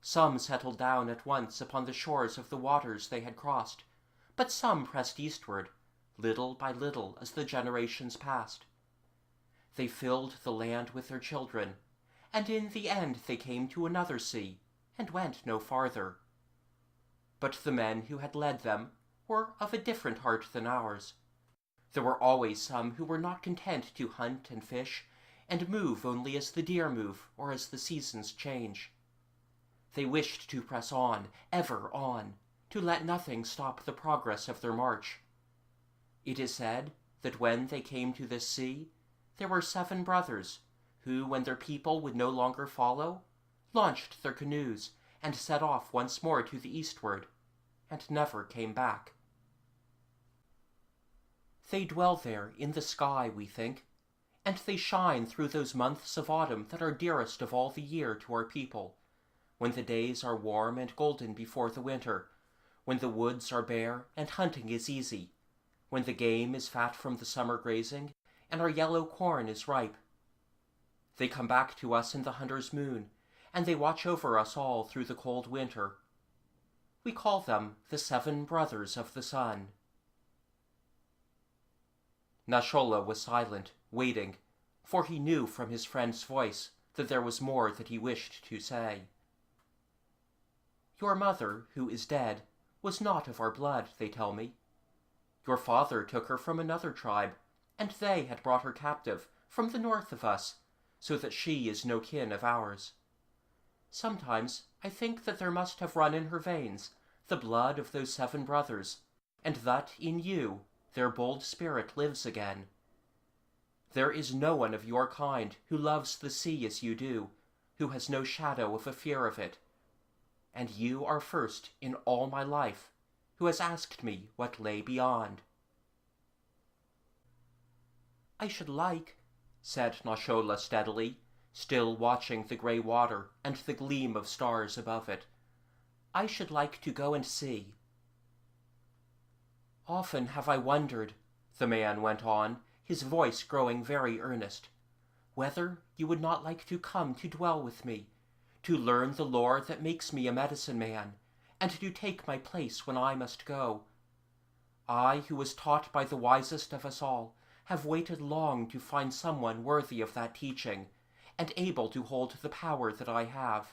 Speaker 1: Some settled down at once upon the shores of the waters they had crossed, but some pressed eastward, little by little as the generations passed. They filled the land with their children, and in the end they came to another sea, and went no farther. But the men who had led them, were of a different heart than ours. There were always some who were not content to hunt and fish, and move only as the deer move or as the seasons change. They wished to press on, ever on, to let nothing stop the progress of their march. It is said that when they came to this sea, there were 7 brothers, who, when their people would no longer follow, launched their canoes and set off once more to the eastward, and never came back. They dwell there in the sky, we think, and they shine through those months of autumn that are dearest of all the year to our people, when the days are warm and golden before the winter, when the woods are bare and hunting is easy, when the game is fat from the summer grazing, and our yellow corn is ripe. They come back to us in the hunter's moon, and they watch over us all through the cold winter. We call them the 7 brothers of the sun. Nashola was silent, waiting, for he knew from his friend's voice that there was more that he wished to say. Your mother, who is dead, was not of our blood, they tell me. Your father took her from another tribe, and they had brought her captive from the north of us, so that she is no kin of ours. Sometimes I think that there must have run in her veins the blood of those 7 brothers, and that in you their bold spirit lives again. There is no one of your kind who loves the sea as you do, who has no shadow of a fear of it. And you are first in all my life who has asked me what lay beyond. I should like, said Nashola steadily, still watching the grey water and the gleam of stars above it. I should like to go and see. Often have I wondered, the man went on, his voice growing very earnest, whether you would not like to come to dwell with me, to learn the lore that makes me a medicine man, and to take my place when I must go. I, who was taught by the wisest of us all, have waited long to find someone worthy of that teaching, and able to hold the power that I have.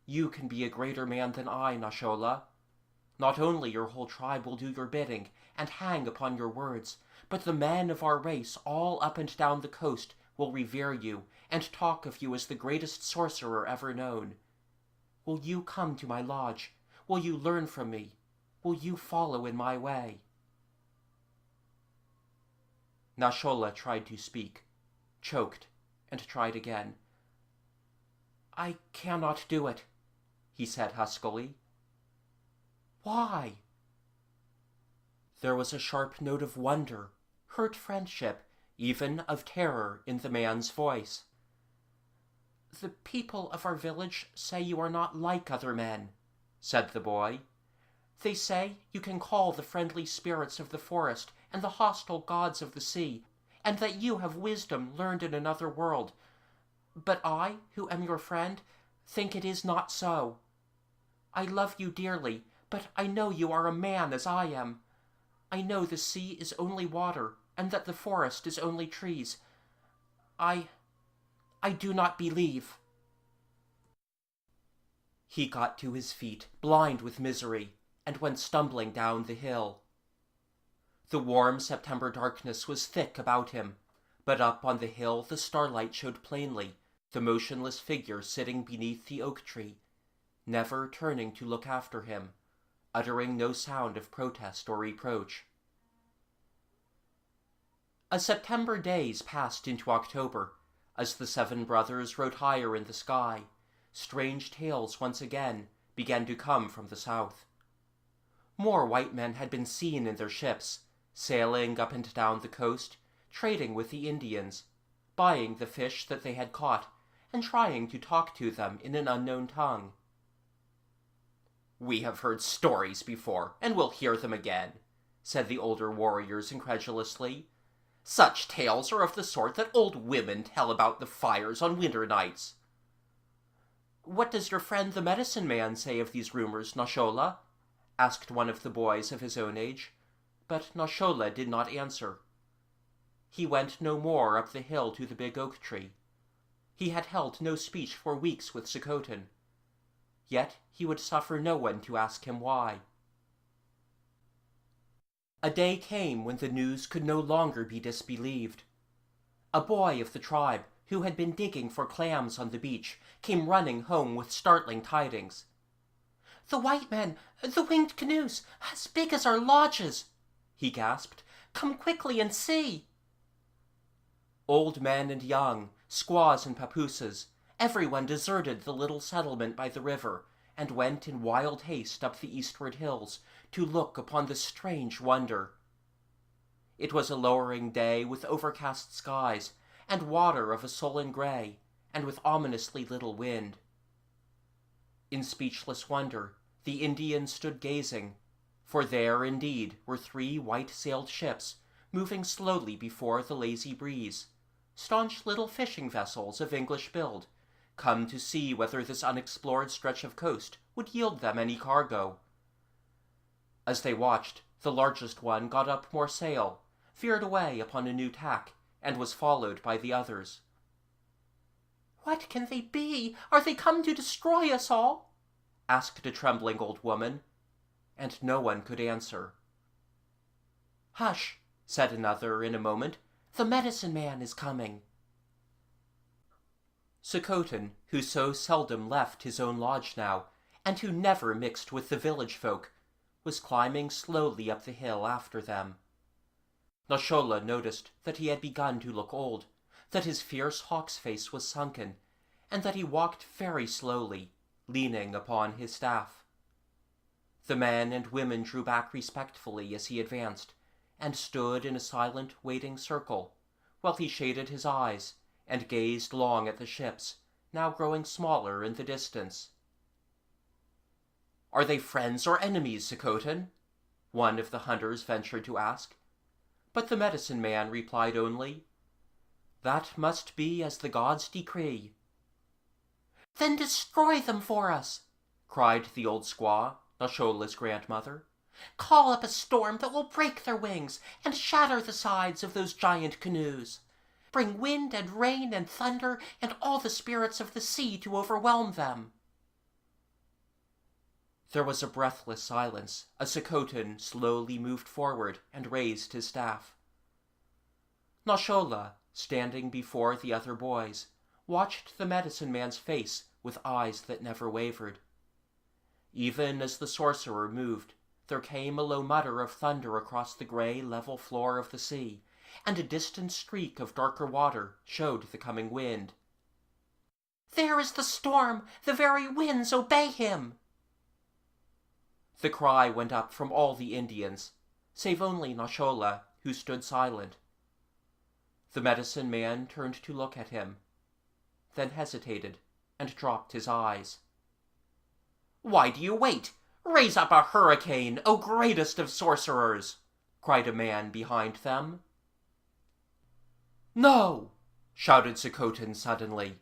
Speaker 1: You can be a greater man than I, Nashola. Not only your whole tribe will do your bidding and hang upon your words, but the men of our race all up and down the coast will revere you and talk of you as the greatest sorcerer ever known. Will you come to my lodge? Will you learn from me? Will you follow in my way? Nashola tried to speak, choked, and tried again. I cannot do it, he said huskily. Why? There was a sharp note of wonder, hurt friendship, even of terror in the man's voice. The people of our village say you are not like other men, said the boy. They say you can call the friendly spirits of the forest and the hostile gods of the sea, and that you have wisdom learned in another world. But I, who am your friend, think it is not so. I love you dearly, but I know you are a man as I am. I know the sea is only water, and that the forest is only trees. I do not believe. He got to his feet, blind with misery, and went stumbling down the hill. The warm September darkness was thick about him, but up on the hill the starlight showed plainly the motionless figure sitting beneath the oak tree, never turning to look after him, uttering no sound of protest or reproach. A September days passed into October, as the 7 brothers rode higher in the sky. Strange tales once again began to come from the south. More white men had been seen in their ships, sailing up and down the coast, trading with the Indians, buying the fish that they had caught, and trying to talk to them in an unknown tongue. We have heard stories before, and will hear them again, said the older warriors incredulously. Such tales are of the sort that old women tell about the fires on winter nights. What does your friend the medicine man say of these rumors, Nashola? Asked one of the boys of his own age, but Nashola did not answer. He went no more up the hill to the big oak tree. He had held no speech for weeks with Sokotan. Yet he would suffer no one to ask him why. A day came when the news could no longer be disbelieved. A boy of the tribe, who had been digging for clams on the beach, came running home with startling tidings. "The white men, the winged canoes, as big as our lodges," he gasped. "Come quickly and see." Old men and young, squaws and papooses, everyone deserted the little settlement by the river and went in wild haste up the eastward hills to look upon this strange wonder. It was a lowering day with overcast skies and water of a sullen gray, and with ominously little wind. In speechless wonder, the Indians stood gazing, for there indeed were 3 white-sailed ships moving slowly before the lazy breeze, staunch little fishing vessels of English build, come to see whether this unexplored stretch of coast would yield them any cargo. As they watched, the largest one got up more sail, veered away upon a new tack, and was followed by the others. "What can they be? Are they come to destroy us all?" asked a trembling old woman, and no one could answer. "Hush," said another in a moment. "The medicine man is coming." Sakotan, who so seldom left his own lodge now, and who never mixed with the village folk, was climbing slowly up the hill after them. Nashola noticed that he had begun to look old, that his fierce hawk's face was sunken, and that he walked very slowly, leaning upon his staff. The men and women drew back respectfully as he advanced, and stood in a silent, waiting circle, while he shaded his eyes and gazed long at the ships, now growing smaller in the distance. "Are they friends or enemies, Sakotan?" one of the hunters ventured to ask. But the medicine man replied only, "That must be as the gods decree." "Then destroy them for us," cried the old squaw, Nashola's grandmother. "Call up a storm that will break their wings and shatter the sides of those giant canoes. Bring wind and rain and thunder and all the spirits of the sea to overwhelm them." There was a breathless silence as Sakotan slowly moved forward and raised his staff. Nashola, standing before the other boys, watched the medicine man's face with eyes that never wavered. Even as the sorcerer moved, there came a low mutter of thunder across the gray, level floor of the sea, and a distant streak of darker water showed the coming wind. "There is the storm! The very winds obey him!" The cry went up from all the Indians, save only Nashola, who stood silent. The medicine man turned to look at him, then hesitated and dropped his eyes. "Why do you wait? Raise up a hurricane, O greatest of sorcerers!" cried a man behind them. "No!" shouted Sakotan suddenly.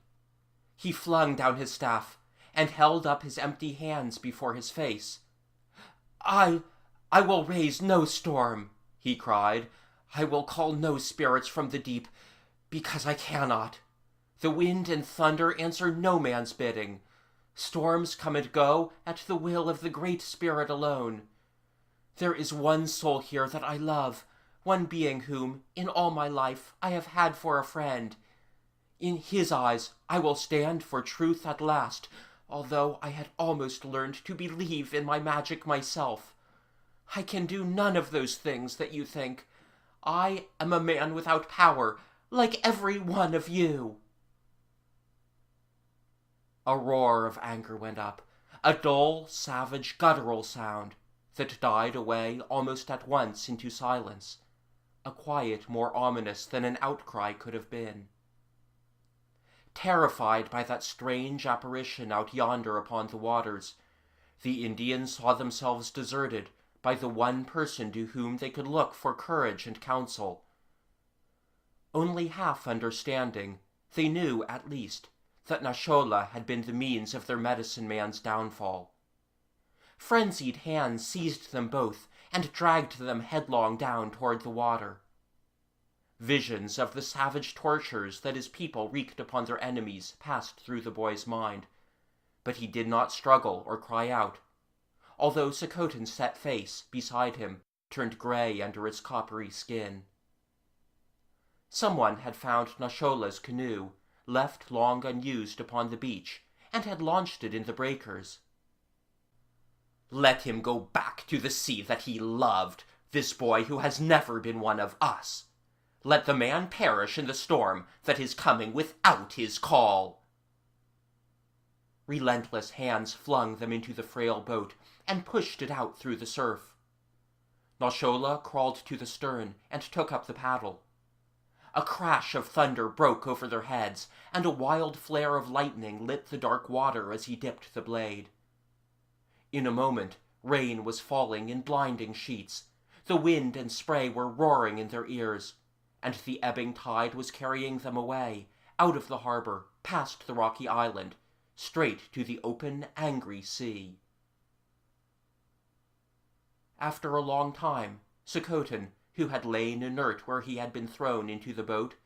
Speaker 1: He flung down his staff and held up his empty hands before his face. I will raise no storm," he cried. "I will call no spirits from the deep, because I cannot. The wind and thunder answer no man's bidding. Storms come and go at the will of the Great Spirit alone. There is one soul here that I love, one being whom, in all my life, I have had for a friend. In his eyes I will stand for truth at last, although I had almost learned to believe in my magic myself. I can do none of those things that you think. I am a man without power, like every one of you." A roar of anger went up, a dull, savage, guttural sound that died away almost at once into silence, a quiet more ominous than an outcry could have been. Terrified by that strange apparition out yonder upon the waters, the Indians saw themselves deserted by the one person to whom they could look for courage and counsel. Only half understanding, they knew, at least, that Nashola had been the means of their medicine man's downfall. Frenzied hands seized them both and dragged them headlong down toward the water. Visions of the savage tortures that his people wreaked upon their enemies passed through the boy's mind, but he did not struggle or cry out, although Sakotan's set face beside him turned gray under its coppery skin. Someone had found Nashola's canoe, left long unused upon the beach, and had launched it in the breakers. "Let him go back to the sea that he loved, this boy who has never been one of us. Let the man perish in the storm that is coming without his call." Relentless hands flung them into the frail boat and pushed it out through the surf. Nashola crawled to the stern and took up the paddle. A crash of thunder broke over their heads, and a wild flare of lightning lit the dark water as he dipped the blade. In a moment, rain was falling in blinding sheets. The wind and spray were roaring in their ears, and the ebbing tide was carrying them away, out of the harbor, past the rocky island, straight to the open, angry sea. After a long time, Sokotin, who had lain inert where he had been thrown into the boat,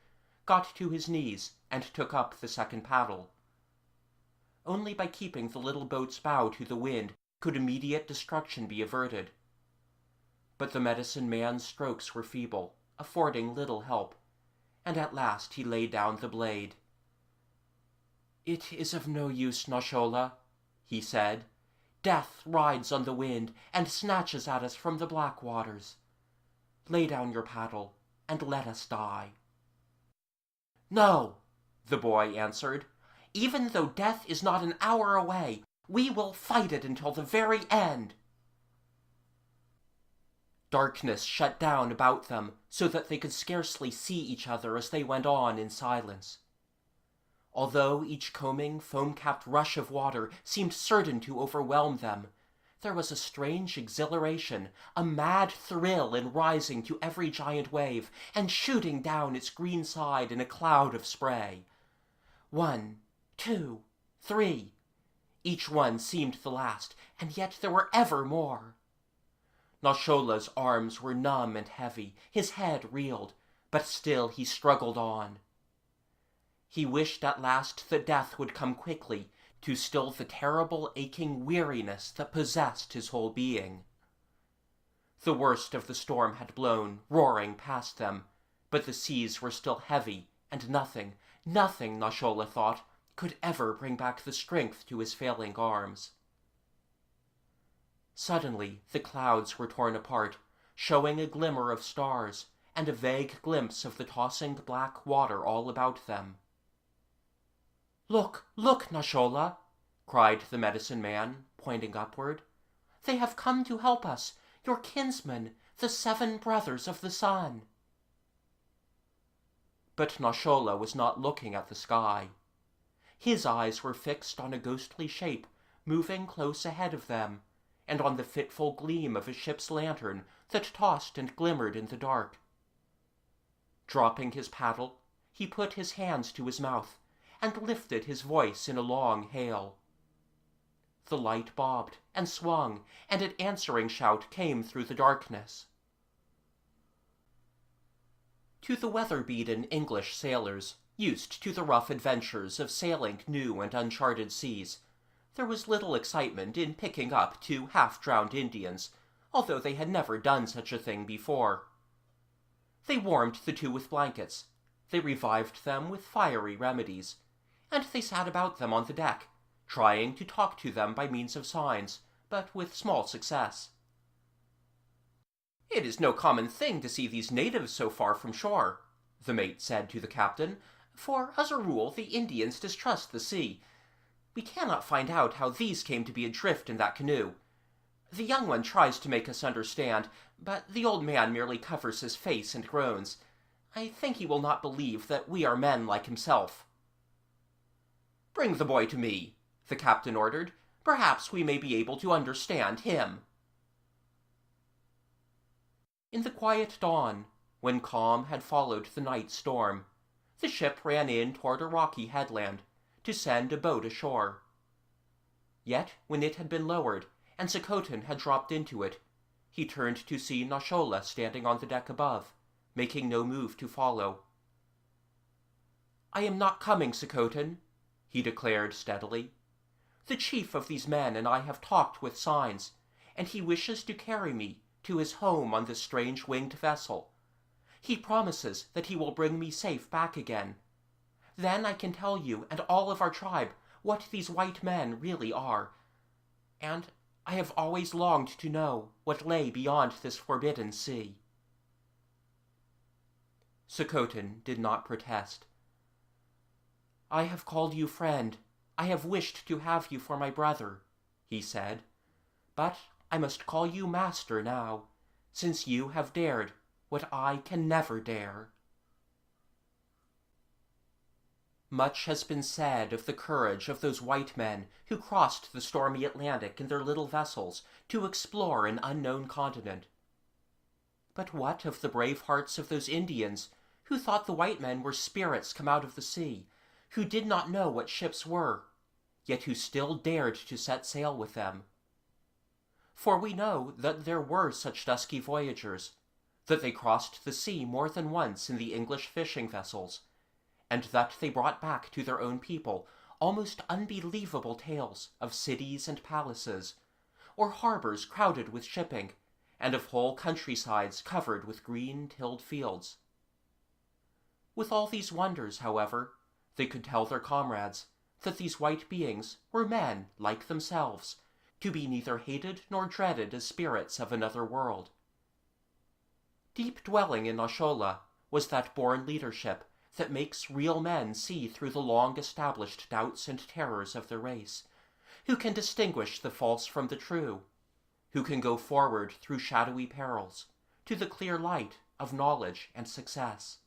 Speaker 1: got to his knees and took up the second paddle. Only by keeping the little boat's bow to the wind could immediate destruction be averted. But the medicine man's strokes were feeble, affording little help, and at last he laid down the blade. "It is of no use, Nashola," he said. "Death rides on the wind and snatches at us from the black waters. Lay down your paddle and let us die." "No," the boy answered. "Even though death is not an hour away, we will fight it until the very end." Darkness shut down about them so that they could scarcely see each other as they went on in silence. Although each combing, foam-capped rush of water seemed certain to overwhelm them, there was a strange exhilaration, a mad thrill in rising to every giant wave and shooting down its green side in a cloud of spray. 1, 2, 3. Each one seemed the last, and yet there were ever more. Nashola's arms were numb and heavy, his head reeled, but still he struggled on. He wished at last that death would come quickly to still the terrible aching weariness that possessed his whole being. The worst of the storm had blown, roaring past them, but the seas were still heavy, and nothing, Nashola thought, could ever bring back the strength to his failing arms. Suddenly the clouds were torn apart, showing a glimmer of stars, and a vague glimpse of the tossing black water all about them. "Look, look, Nashola!" cried the medicine man, pointing upward. "They have come to help us, your kinsmen, the 7 brothers of the sun." But Nashola was not looking at the sky. His eyes were fixed on a ghostly shape moving close ahead of them, and on the fitful gleam of a ship's lantern that tossed and glimmered in the dark. Dropping his paddle, he put his hands to his mouth and lifted his voice in a long hail. The light bobbed and swung, and an answering shout came through the darkness. To the weather-beaten English sailors, used to the rough adventures of sailing new and uncharted seas, there was little excitement in picking up 2 half-drowned Indians, although they had never done such a thing before. They warmed the 2 with blankets, they revived them with fiery remedies, and they sat about them on the deck, trying to talk to them by means of signs, but with small success. "It is no common thing to see these natives so far from shore," the mate said to the captain, "for, as a rule, the Indians distrust the sea. We cannot find out how these came to be adrift in that canoe. The young one tries to make us understand, but the old man merely covers his face and groans. I think he will not believe that we are men like himself." "Bring the boy to me," the captain ordered. "Perhaps we may be able to understand him." In the quiet dawn, when calm had followed the night storm, the ship ran in toward a rocky headland, to send a boat ashore. Yet, when it had been lowered, and Sokotin had dropped into it, he turned to see Nashola standing on the deck above, making no move to follow. "I am not coming, Sokotin," he declared steadily. "The chief of these men and I have talked with signs, and he wishes to carry me, to his home on this strange winged vessel. He promises that he will bring me safe back again. Then I can tell you and all of our tribe what these white men really are. And I have always longed to know what lay beyond this forbidden sea." Sokotin did not protest. "I have called you friend. I have wished to have you for my brother," he said. "But I must call you master now, since you have dared what I can never dare." Much has been said of the courage of those white men who crossed the stormy Atlantic in their little vessels to explore an unknown continent. But what of the brave hearts of those Indians who thought the white men were spirits come out of the sea, who did not know what ships were, yet who still dared to set sail with them? For we know that there were such dusky voyagers, that they crossed the sea more than once in the English fishing vessels, and that they brought back to their own people almost unbelievable tales of cities and palaces, or harbors crowded with shipping, and of whole countrysides covered with green tilled fields. With all these wonders, however, they could tell their comrades that these white beings were men like themselves, to be neither hated nor dreaded as spirits of another world. Deep dwelling in Ashola was that born leadership that makes real men see through the long-established doubts and terrors of the race, who can distinguish the false from the true, who can go forward through shadowy perils to the clear light of knowledge and success.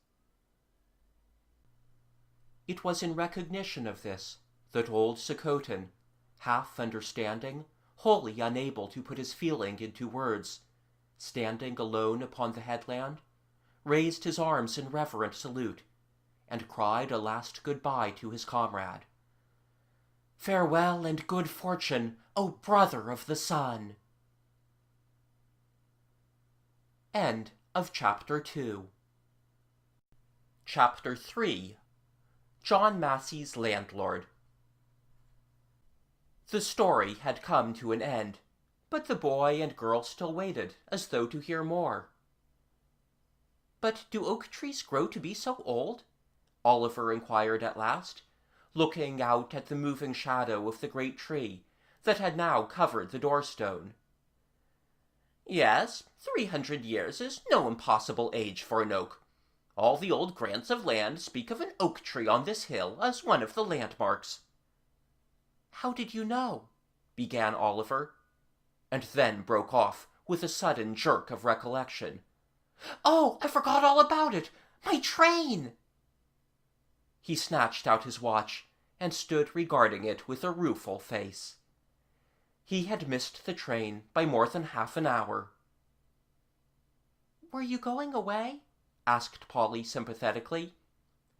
Speaker 1: It was in recognition of this that old Sokotin, half understanding, wholly unable to put his feeling into words, standing alone upon the headland, raised his arms in reverent salute, and cried a last good-bye to his comrade. "Farewell and good fortune, O brother of the sun!" End of Chapter 2. Chapter 3. John Massey's Landlord. The story had come to an end, but the boy and girl still waited, as though to hear more. "But do oak trees grow to be so old?" Oliver inquired at last, looking out at the moving shadow of the great tree that had now covered the doorstone. "Yes, 300 years is no impossible age for an oak. All the old grants of land speak of an oak tree on this hill as one of the landmarks." "How did you know?" began Oliver, and then broke off with a sudden jerk of recollection. "Oh, I forgot all about it! My train!" He snatched out his watch and stood regarding it with a rueful face. He had missed the train by more than half an hour. "Were you going away?" asked Polly sympathetically.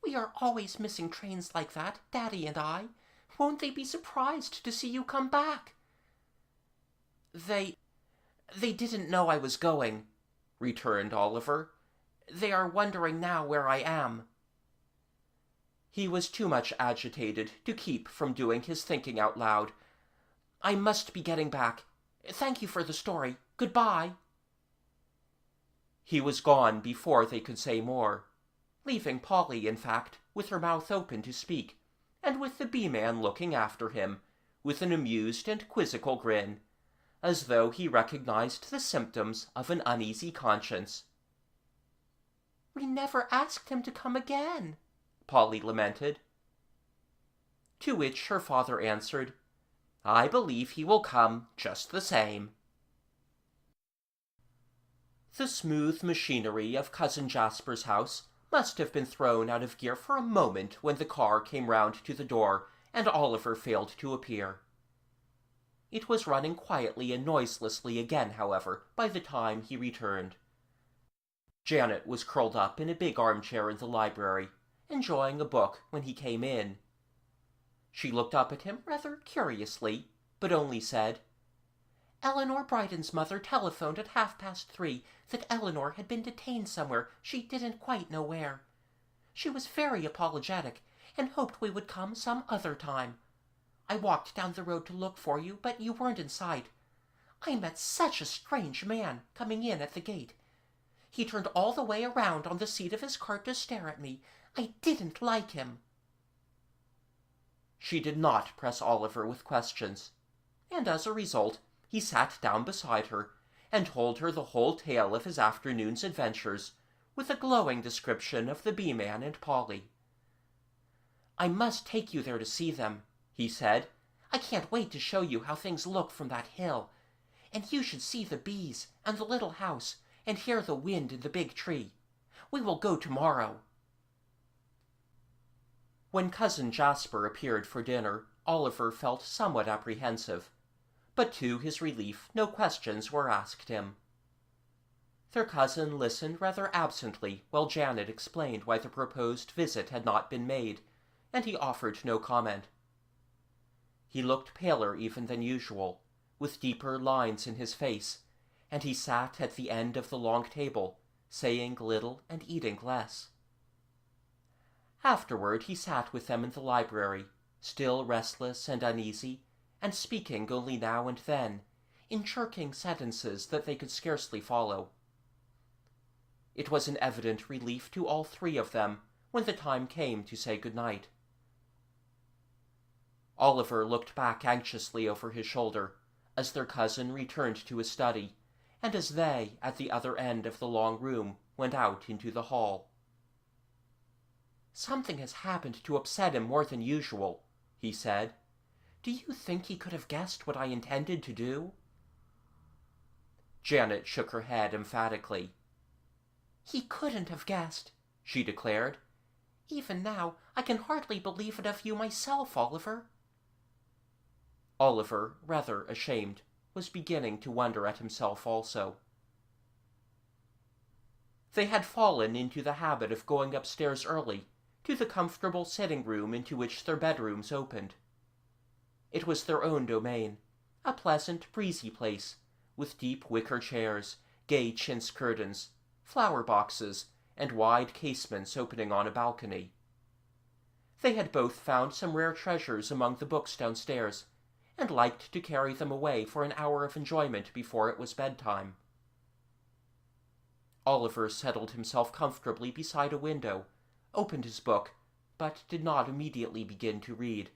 Speaker 1: "We are always missing trains like that, Daddy and I. Won't they be surprised to see you come back?" They didn't know I was going," returned Oliver. "They are wondering now where I am." He was too much agitated to keep from doing his thinking out loud. "I must be getting back. Thank you for the story. Goodbye." He was gone before they could say more, leaving Polly, in fact, with her mouth open to speak, and with the bee-man looking after him, with an amused and quizzical grin, as though he recognized the symptoms of an uneasy conscience. "We never asked him to come again," Polly lamented. To which her father answered, "I believe he will come just the same." The smooth machinery of Cousin Jasper's house must have been thrown out of gear for a moment when the car came round to the door and Oliver failed to appear. It was running quietly and noiselessly again, however, by the time he returned. Janet was curled up in a big armchair in the library, enjoying a book when he came in. She looked up at him rather curiously, but only said, "Eleanor Bryden's mother telephoned at 3:30 that Eleanor had been detained somewhere she didn't quite know where. She was very apologetic, and hoped we would come some other time. I walked down the road to look for you, but you weren't in sight. I met such a strange man coming in at the gate. He turned all the way around on the seat of his cart to stare at me. I didn't like him." She did not press Oliver with questions, and as a result he sat down beside her and told her the whole tale of his afternoon's adventures, with a glowing description of the bee-man and Polly. "I must take you there to see them," he said. "I can't wait to show you how things look from that hill. And you should see the bees and the little house and hear the wind in the big tree. We will go tomorrow." When Cousin Jasper appeared for dinner, Oliver felt somewhat apprehensive, but to his relief no questions were asked him. Their cousin listened rather absently while Janet explained why the proposed visit had not been made, and he offered no comment. He looked paler even than usual, with deeper lines in his face, and he sat at the end of the long table, saying little and eating less. Afterward he sat with them in the library, still restless and uneasy, and speaking only now and then, in jerking sentences that they could scarcely follow. It was an evident relief to all three of them when the time came to say good night. Oliver looked back anxiously over his shoulder as their cousin returned to his study, and as they, at the other end of the long room, went out into the hall. "Something has happened to upset him more than usual," he said. "Do you think he could have guessed what I intended to do?" Janet shook her head emphatically. "He couldn't have guessed," she declared. "Even now, I can hardly believe it of you myself, Oliver." Oliver, rather ashamed, was beginning to wonder at himself also. They had fallen into the habit of going upstairs early, to the comfortable sitting-room into which their bedrooms opened. It was their own domain, a pleasant, breezy place, with deep wicker chairs, gay chintz curtains, flower-boxes, and wide casements opening on a balcony. They had both found some rare treasures among the books downstairs, and liked to carry them away for an hour of enjoyment before it was bedtime. Oliver settled himself comfortably beside a window, opened his book, but did not immediately begin to read.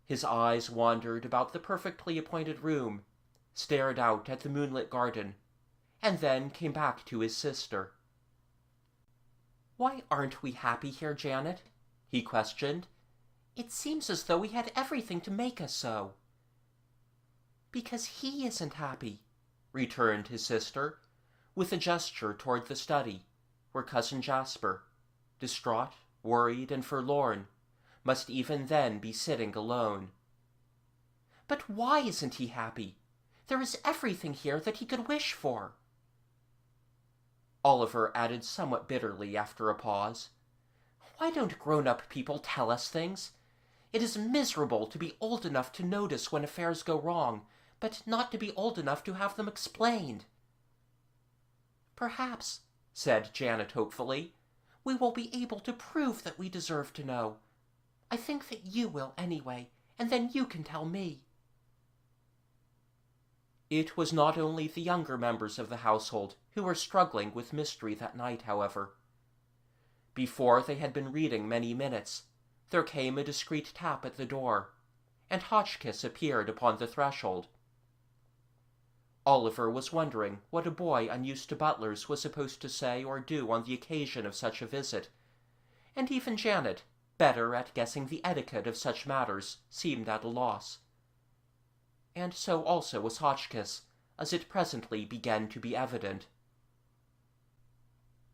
Speaker 1: His eyes wandered about the perfectly appointed room, stared out at the moonlit garden, and then came back to his sister. "Why aren't we happy here, Janet?" he questioned. "It seems as though we had everything to make us so." "Because he isn't happy," returned his sister, with a gesture toward the study, where Cousin Jasper, distraught, worried, and forlorn, must even then be sitting alone. "But why isn't he happy? There is everything here that he could wish for." Oliver added somewhat bitterly after a pause, "Why don't grown-up people tell us things? It is miserable to be old enough to notice when affairs go wrong, but not to be old enough to have them explained." "Perhaps," said Janet hopefully, "we will be able to prove that we deserve to know. I think that you will anyway, and then you can tell me." It was not only the younger members of the household who were struggling with mystery that night, however. Before they had been reading many minutes, there came a discreet tap at the door, and Hotchkiss appeared upon the threshold. Oliver was wondering what a boy unused to butlers was supposed to say or do on the occasion of such a visit, and even Janet, better at guessing the etiquette of such matters, seemed at a loss. And so also was Hotchkiss, as it presently began to be evident.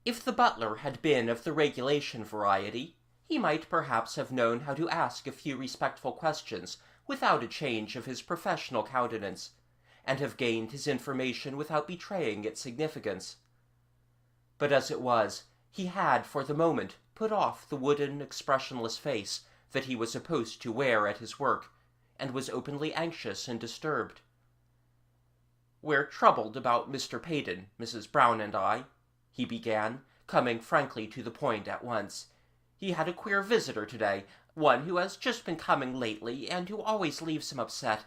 Speaker 1: If the butler had been of the regulation variety, he might perhaps have known how to ask a few respectful questions without a change of his professional countenance, and have gained his information without betraying its significance. But as it was, he had for the moment put off the wooden, expressionless face that he was supposed to wear at his work, and was openly anxious and disturbed. "We're troubled about Mr. Peyton, Mrs. Brown and I," he began, coming frankly to the point at once. "He had a queer visitor today, one who has just been coming lately, and who always leaves him upset.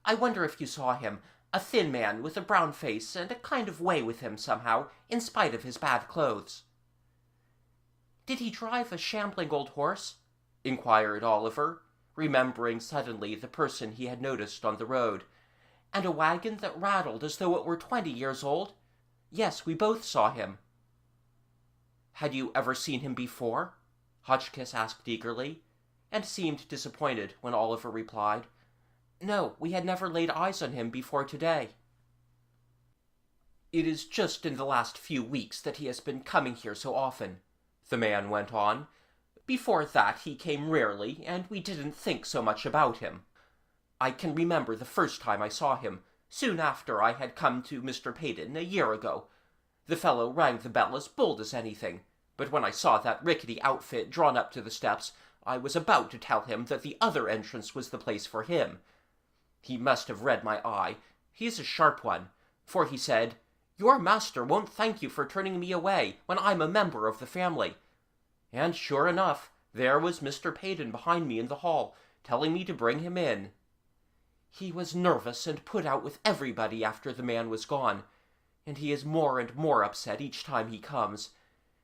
Speaker 1: I wonder if you saw him. A thin man with a brown face and a kind of way with him somehow, in spite of his bad clothes. "Did he drive a shambling old horse?" inquired Oliver, remembering suddenly the person he had noticed on the road. "And a wagon that rattled as though it were 20 years old? Yes, we both saw him." "Had you ever seen him before?" Hotchkiss asked eagerly, and seemed disappointed when Oliver replied, "No, we had never laid eyes on him before today." "It is just in the last few weeks that he has been coming here so often," the man went on. "Before that he came rarely, and we didn't think so much about him. I can remember the first time I saw him, soon after I had come to Mr. Peyton a year ago. The fellow rang the bell as bold as anything, but when I saw that rickety outfit drawn up to the steps, I was about to tell him that the other entrance was the place for him. He must have read my eye. He is a sharp one, for he said, 'Your master won't thank you for turning me away when I'm a member of the family.' And sure enough, there was Mr. Peyton behind me in the hall, telling me to bring him in. He was nervous and put out with everybody after the man was gone, and he is more and more upset each time he comes,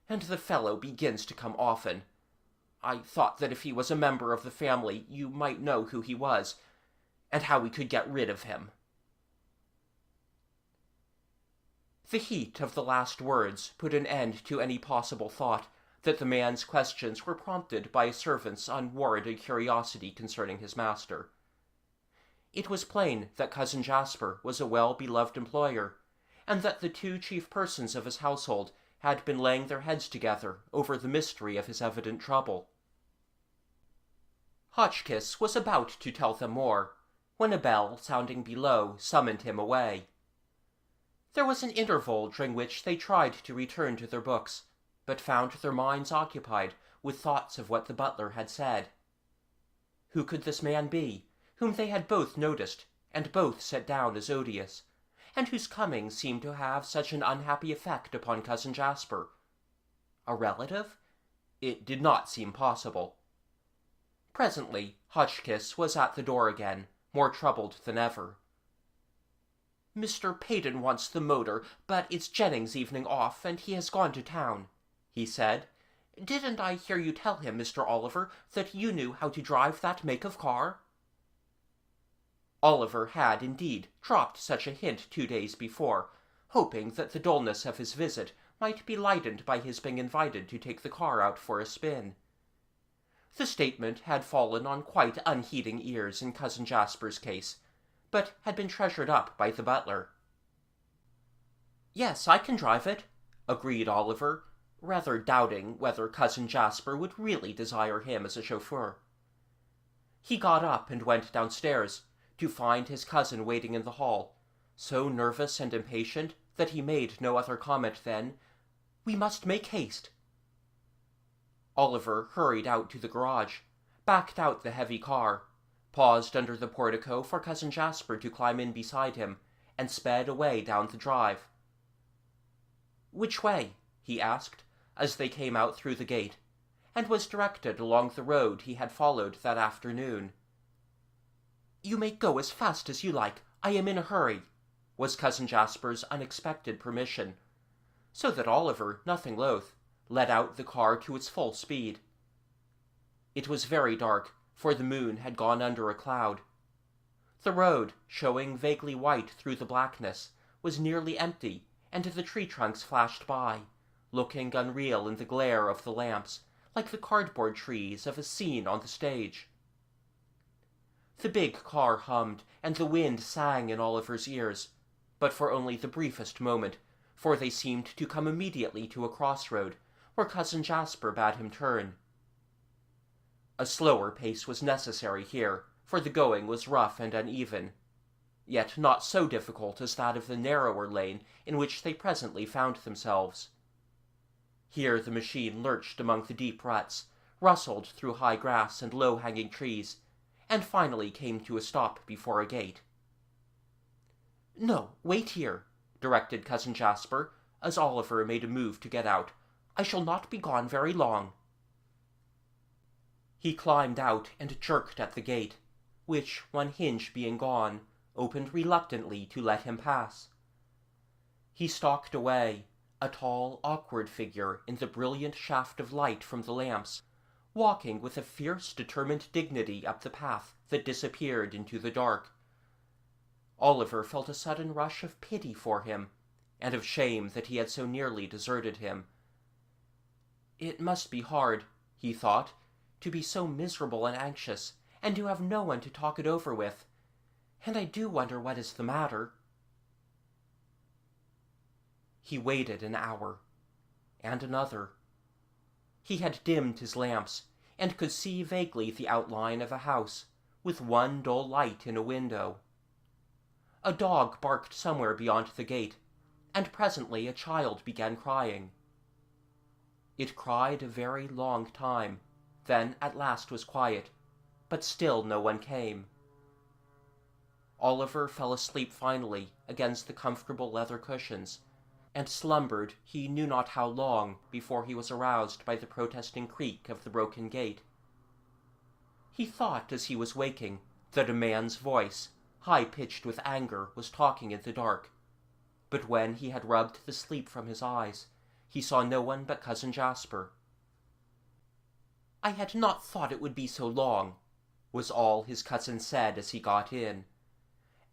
Speaker 1: and the fellow begins to come often. I thought that if he was a member of the family, you might know who he was, and how we could get rid of him." The heat of the last words put an end to any possible thought that the man's questions were prompted by a servant's unwarranted curiosity concerning his master. It was plain that Cousin Jasper was a well-beloved employer, and that the two chief persons of his household had been laying their heads together over the mystery of his evident trouble. Hotchkiss was about to tell them more, when a bell sounding below summoned him away. There was an interval during which they tried to return to their books, but found their minds occupied with thoughts of what the butler had said. Who could this man be, whom they had both noticed, and both set down as odious, and whose coming seemed to have such an unhappy effect upon Cousin Jasper? A relative? It did not seem possible. Presently Hotchkiss was at the door again, more troubled than ever. "Mr. Peyton wants the motor, but it's Jennings' evening off, and he has gone to town," he said. "Didn't I hear you tell him, Mr. Oliver, that you knew how to drive that make of car?" Oliver had, indeed, dropped such a hint 2 days before, hoping that the dullness of his visit might be lightened by his being invited to take the car out for a spin. The statement had fallen on quite unheeding ears in Cousin Jasper's case, but had been treasured up by the butler. "Yes, I can drive it," agreed Oliver, rather doubting whether Cousin Jasper would really desire him as a chauffeur. He got up and went downstairs, to find his cousin waiting in the hall, so nervous and impatient that he made no other comment than, "We must make haste." Oliver hurried out to the garage, backed out the heavy car, paused under the portico for Cousin Jasper to climb in beside him, and sped away down the drive. "Which way?" he asked, as they came out through the gate, and was directed along the road he had followed that afternoon. "You may go as fast as you like. I am in a hurry," was Cousin Jasper's unexpected permission, so that Oliver, nothing loath, led out the car to its full speed. It was very dark, for the moon had gone under a cloud. The road, showing vaguely white through the blackness, was nearly empty, and the tree trunks flashed by, looking unreal in the glare of the lamps, like the cardboard trees of a scene on the stage. The big car hummed, and the wind sang in Oliver's ears, but for only the briefest moment, for they seemed to come immediately to a crossroad, where Cousin Jasper bade him turn. A slower pace was necessary here, for the going was rough and uneven, yet not so difficult as that of the narrower lane in which they presently found themselves. Here the machine lurched among the deep ruts, rustled through high grass and low-hanging trees, and finally came to a stop before a gate. "No, wait here," directed Cousin Jasper, as Oliver made a move to get out. "I shall not be gone very long." He climbed out and jerked at the gate, which, one hinge being gone, opened reluctantly to let him pass. He stalked away, a tall, awkward figure in the brilliant shaft of light from the lamps, walking with a fierce, determined dignity up the path that disappeared into the dark. Oliver felt a sudden rush of pity for him, and of shame that he had so nearly deserted him. It must be hard, he thought, to be so miserable and anxious, and to have no one to talk it over with. And I do wonder what is the matter. He waited an hour, and another. He had dimmed his lamps, and could see vaguely the outline of a house, with one dull light in a window. A dog barked somewhere beyond the gate, and presently a child began crying. It cried a very long time, then at last was quiet, but still no one came. Oliver fell asleep finally against the comfortable leather cushions, and slumbered he knew not how long before he was aroused by the protesting creak of the broken gate. He thought as he was waking that a man's voice, high-pitched with anger, was talking in the dark, but when he had rubbed the sleep from his eyes, he saw no one but Cousin Jasper. "I had not thought it would be so long," was all his cousin said as he got in,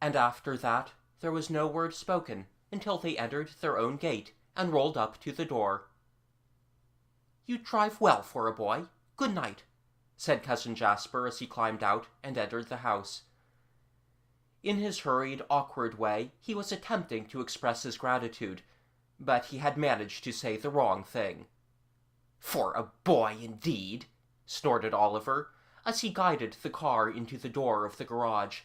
Speaker 1: and after that there was no word spoken until they entered their own gate and rolled up to the door. "You drive well for a boy. Good night," said Cousin Jasper as he climbed out and entered the house. In his hurried, awkward way he was attempting to express his gratitude, but he had managed to say the wrong thing. "For a boy, indeed!" snorted Oliver, as he guided the car into the door of the garage,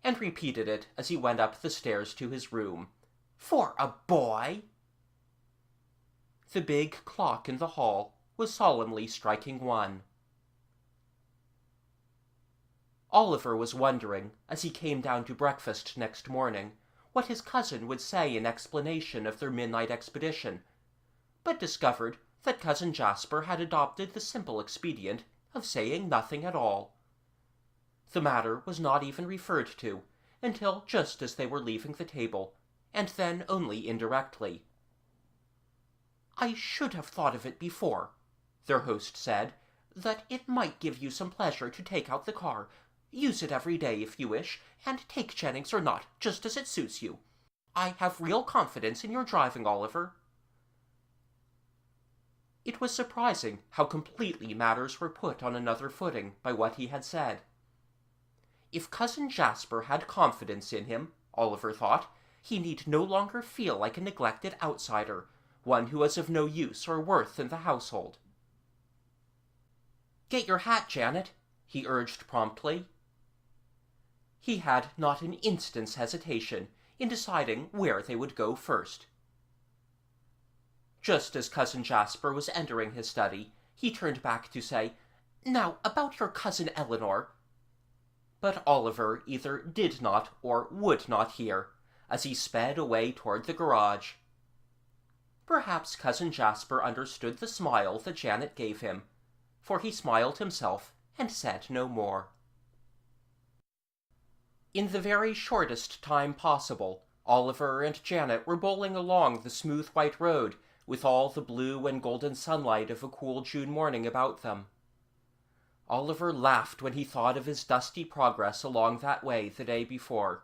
Speaker 1: and repeated it as he went up the stairs to his room. "For a boy!" The big clock in the hall was solemnly striking 1. Oliver was wondering, as he came down to breakfast next morning, what his cousin would say in explanation of their midnight expedition, but discovered that Cousin Jasper had adopted the simple expedient of saying nothing at all. The matter was not even referred to until just as they were leaving the table, and then only indirectly. "I should have thought of it before," their host said, "that it might give you some pleasure to take out the car. Use it every day if you wish, and take Jennings or not, just as it suits you. I have real confidence in your driving, Oliver." It was surprising how completely matters were put on another footing by what he had said. If Cousin Jasper had confidence in him, Oliver thought, he need no longer feel like a neglected outsider, one who was of no use or worth in the household. "Get your hat, Janet," he urged promptly. He had not an instant's hesitation in deciding where they would go first. Just as Cousin Jasper was entering his study, he turned back to say, "Now, about your Cousin Eleanor." But Oliver either did not or would not hear, as he sped away toward the garage. Perhaps Cousin Jasper understood the smile that Janet gave him, for he smiled himself and said no more. In the very shortest time possible, Oliver and Janet were bowling along the smooth white road with all the blue and golden sunlight of a cool June morning about them. Oliver laughed when he thought of his dusty progress along that way the day before.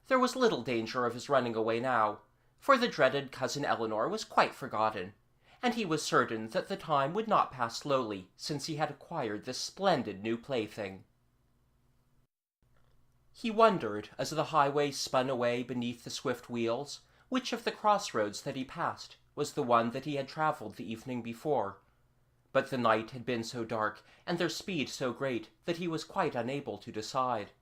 Speaker 1: There was little danger of his running away now, for the dreaded Cousin Eleanor was quite forgotten, and he was certain that the time would not pass slowly since he had acquired this splendid new plaything. He wondered, as the highway spun away beneath the swift wheels, which of the crossroads that he passed was the one that he had traveled the evening before. But the night had been so dark, and their speed so great, that he was quite unable to decide.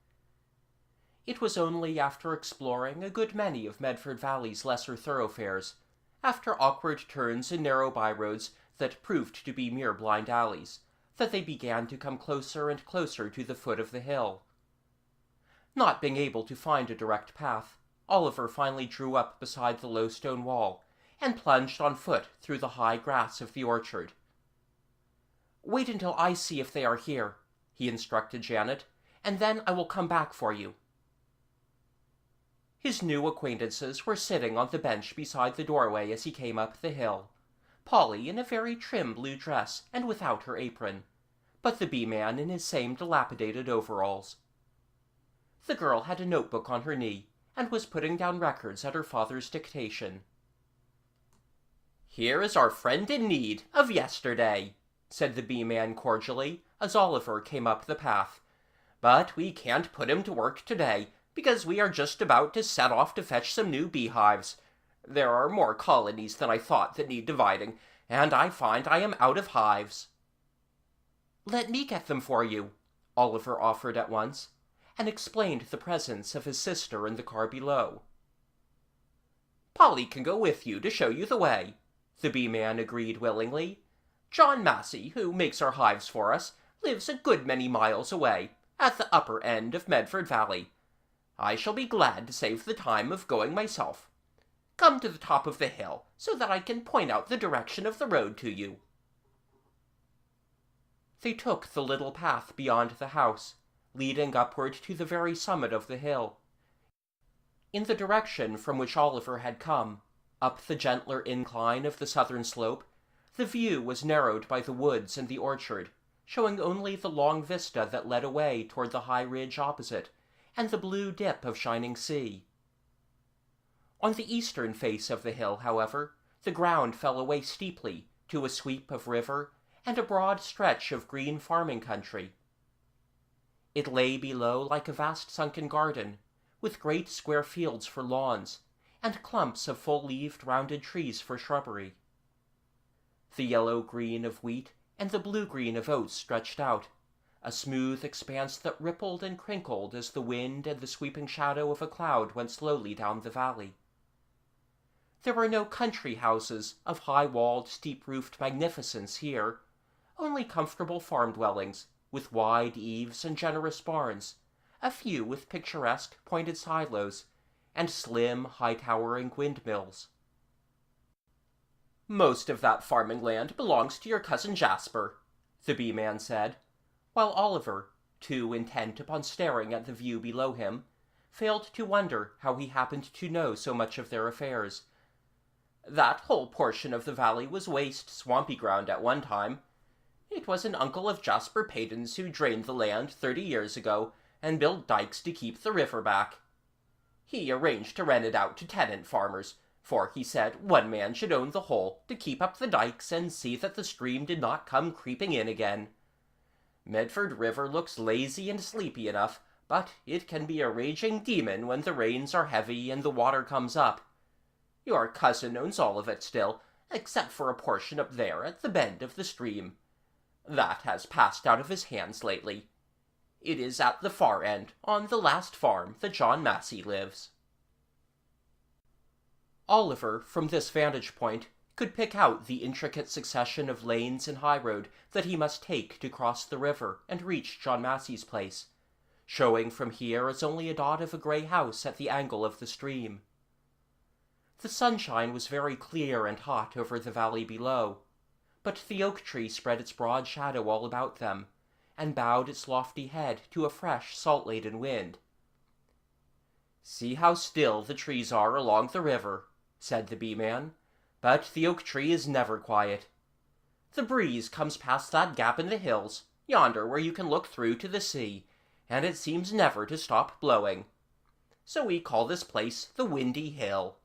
Speaker 1: It was only after exploring a good many of Medford Valley's lesser thoroughfares, after awkward turns and narrow byroads that proved to be mere blind alleys, that they began to come closer and closer to the foot of the hill. Not being able to find a direct path, Oliver finally drew up beside the low stone wall, and plunged on foot through the high grass of the orchard. "Wait until I see if they are here," he instructed Janet, "and then I will come back for you." His new acquaintances were sitting on the bench beside the doorway as he came up the hill. Polly in a very trim blue dress and without her apron, but the bee-man in his same dilapidated overalls. The girl had a notebook on her knee and was putting down records at her father's dictation. "Here is our friend in need of yesterday," said the bee-man cordially as Oliver came up the path. "But we can't put him to work today, because we are just about to set off to fetch some new beehives. There are more colonies than I thought that need dividing, and I find I am out of hives." "Let me get them for you," Oliver offered at once, and explained the presence of his sister in the car below. "Polly can go with you to show you the way," the bee-man agreed willingly. "John Massey, who makes our hives for us, lives a good many miles away, at the upper end of Medford Valley. I shall be glad to save the time of going myself. Come to the top of the hill, so that I can point out the direction of the road to you." They took the little path beyond the house, leading upward to the very summit of the hill. In the direction from which Oliver had come, up the gentler incline of the southern slope, the view was narrowed by the woods and the orchard, showing only the long vista that led away toward the high ridge opposite, and the blue dip of shining sea. On the eastern face of the hill, however, the ground fell away steeply to a sweep of river and a broad stretch of green farming country. It lay below like a vast sunken garden, with great square fields for lawns, and clumps of full-leaved rounded trees for shrubbery. The yellow-green of wheat and the blue-green of oats stretched out, a smooth expanse that rippled and crinkled as the wind and the sweeping shadow of a cloud went slowly down the valley. There were no country houses of high-walled, steep-roofed magnificence here, only comfortable farm dwellings, with wide eaves and generous barns, a few with picturesque pointed silos, and slim, high-towering windmills. "Most of that farming land belongs to your cousin Jasper," the bee-man said, while Oliver, too intent upon staring at the view below him, failed to wonder how he happened to know so much of their affairs. "That whole portion of the valley was waste, swampy ground at one time. It was an uncle of Jasper Payton's who drained the land 30 years ago and built dikes to keep the river back. He arranged to rent it out to tenant farmers, for he said one man should own the whole to keep up the dikes and see that the stream did not come creeping in again. Medford River looks lazy and sleepy enough, but it can be a raging demon when the rains are heavy and the water comes up. Your cousin owns all of it still, except for a portion up there at the bend of the stream. That has passed out of his hands lately. It is at the far end, on the last farm, that John Massey lives." Oliver, from this vantage point, could pick out the intricate succession of lanes and highroad that he must take to cross the river and reach John Massey's place, showing from here as only a dot of a grey house at the angle of the stream. The sunshine was very clear and hot over the valley below, but the oak tree spread its broad shadow all about them, and bowed its lofty head to a fresh, salt-laden wind. "See how still the trees are along the river," said the bee-man, "but the oak tree is never quiet. The breeze comes past that gap in the hills, yonder where you can look through to the sea, and it seems never to stop blowing. So we call this place the Windy Hill."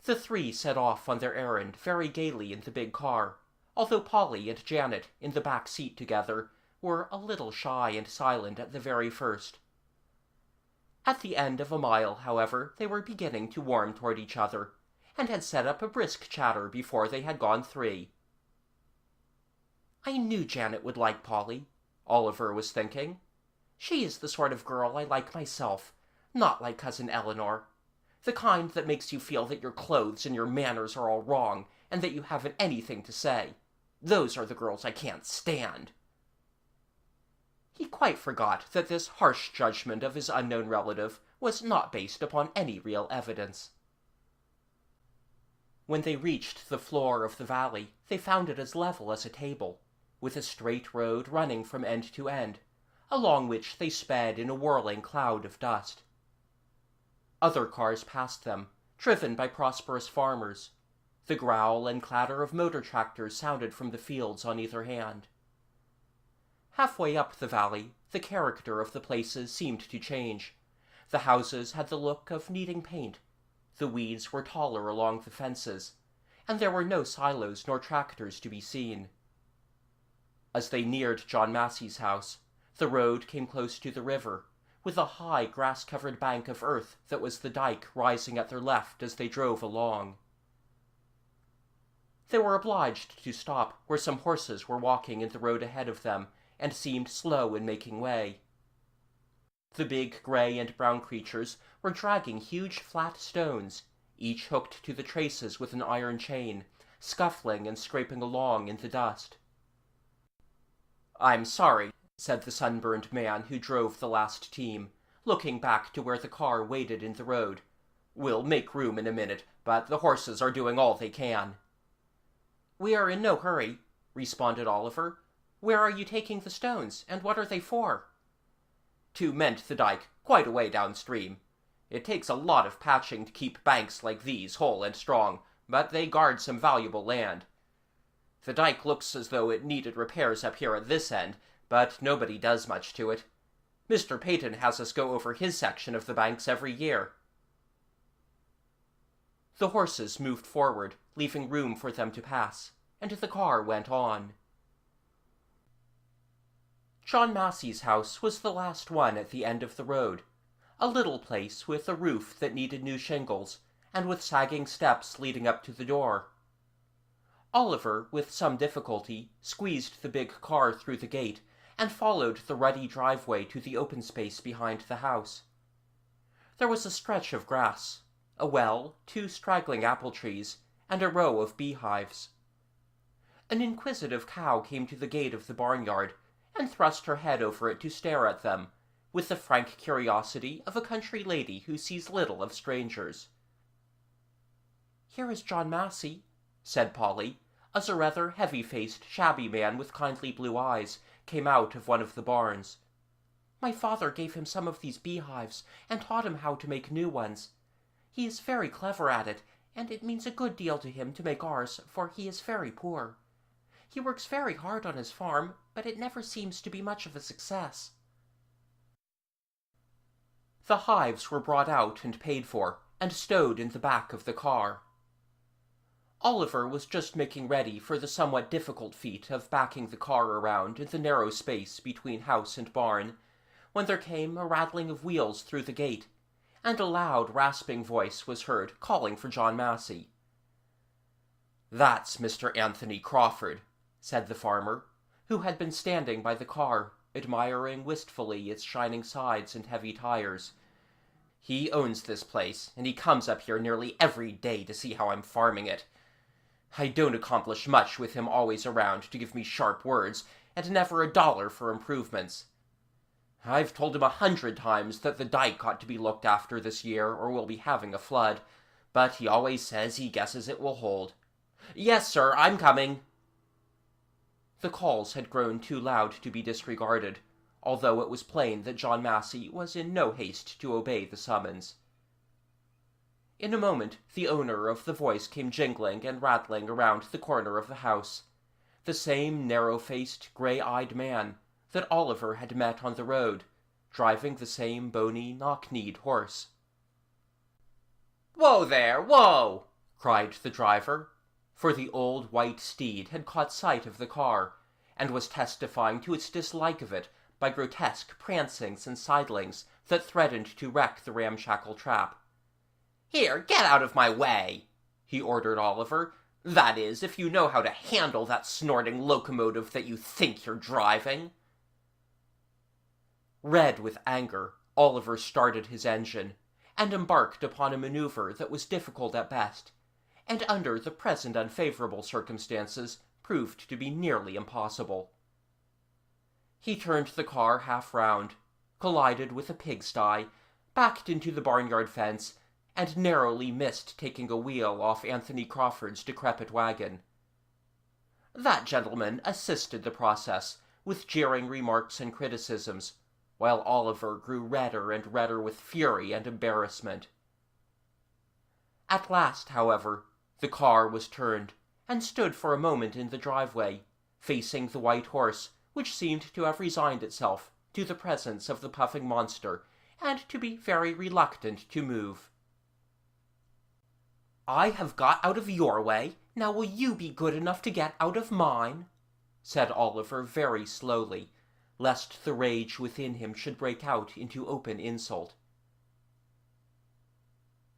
Speaker 1: The three set off on their errand very gaily in the big car, although Polly and Janet, in the back seat together, were a little shy and silent at the very first. At the end of a mile, however, they were beginning to warm toward each other, and had set up a brisk chatter before they had gone 3. "I knew Janet would like Polly," Oliver was thinking. "She is the sort of girl I like myself, not like Cousin Eleanor. The kind that makes you feel that your clothes and your manners are all wrong, and that you haven't anything to say. Those are the girls I can't stand." He quite forgot that this harsh judgment of his unknown relative was not based upon any real evidence. When they reached the floor of the valley, they found it as level as a table, with a straight road running from end to end, along which they sped in a whirling cloud of dust. Other cars passed them, driven by prosperous farmers. The growl and clatter of motor tractors sounded from the fields on either hand. Halfway up the valley, the character of the places seemed to change. The houses had the look of needing paint. The weeds were taller along the fences, and there were no silos nor tractors to be seen. As they neared John Massey's house, the road came close to the river, with a high grass-covered bank of earth that was the dike rising at their left as they drove along. They were obliged to stop where some horses were walking in the road ahead of them, and seemed slow in making way. The big gray and brown creatures were dragging huge flat stones, each hooked to the traces with an iron chain, scuffling and scraping along in the dust. "I'm sorry," said the sunburned man who drove the last team, looking back to where the car waited in the road. "We'll make room in a minute, but the horses are doing all they can." "We are in no hurry," responded Oliver. "Where are you taking the stones, and what are they for?" "To mend the dike, quite a way downstream. It takes a lot of patching to keep banks like these whole and strong, but they guard some valuable land. The dike looks as though it needed repairs up here at this end, but nobody does much to it. Mr. Peyton has us go over his section of the banks every year." The horses moved forward, leaving room for them to pass, and the car went on. John Massey's house was the last one at the end of the road, a little place with a roof that needed new shingles, and with sagging steps leading up to the door. Oliver, with some difficulty, squeezed the big car through the gate, and followed the ruddy driveway to the open space behind the house. There was a stretch of grass, a well, 2 straggling apple trees, and a row of beehives. An inquisitive cow came to the gate of the barnyard, and thrust her head over it to stare at them, with the frank curiosity of a country lady who sees little of strangers. "Here is John Massey," said Polly, as a rather heavy-faced, shabby man with kindly blue eyes came out of one of the barns. "My father gave him some of these beehives, and taught him how to make new ones. He is very clever at it, and it means a good deal to him to make ours, for he is very poor. He works very hard on his farm, but it never seems to be much of a success." The hives were brought out and paid for, and stowed in the back of the car. Oliver was just making ready for the somewhat difficult feat of backing the car around in the narrow space between house and barn, when there came a rattling of wheels through the gate, and a loud, rasping voice was heard calling for John Massey. "That's Mr. Anthony Crawford," said the farmer, who had been standing by the car, admiring wistfully its shining sides and heavy tires. "He owns this place, and he comes up here nearly every day to see how I'm farming it. I don't accomplish much with him always around to give me sharp words, and never a dollar for improvements. I've told him 100 times that the dike ought to be looked after this year, or we'll be having a flood, but he always says he guesses it will hold. Yes, sir, I'm coming." The calls had grown too loud to be disregarded, although it was plain that John Massey was in no haste to obey the summons. In a moment the owner of the voice came jingling and rattling around the corner of the house, the same narrow-faced, grey-eyed man that Oliver had met on the road, driving the same bony, knock-kneed horse. "Whoa there, whoa!" cried the driver, for the old white steed had caught sight of the car, and was testifying to its dislike of it by grotesque prancings and sidlings that threatened to wreck the ramshackle trap. "Here, get out of my way," he ordered Oliver. "That is, if you know how to handle that snorting locomotive that you think you're driving." Red with anger, Oliver started his engine, and embarked upon a maneuver that was difficult at best, and under the present unfavorable circumstances proved to be nearly impossible. He turned the car half round, collided with a pigsty, backed into the barnyard fence, and narrowly missed taking a wheel off Anthony Crawford's decrepit wagon. That gentleman assisted the process, with jeering remarks and criticisms, while Oliver grew redder and redder with fury and embarrassment. At last, however, the car was turned, and stood for a moment in the driveway, facing the white horse, which seemed to have resigned itself to the presence of the puffing monster, and to be very reluctant to move. "I have got out of your way, now will you be good enough to get out of mine?" said Oliver very slowly, lest the rage within him should break out into open insult.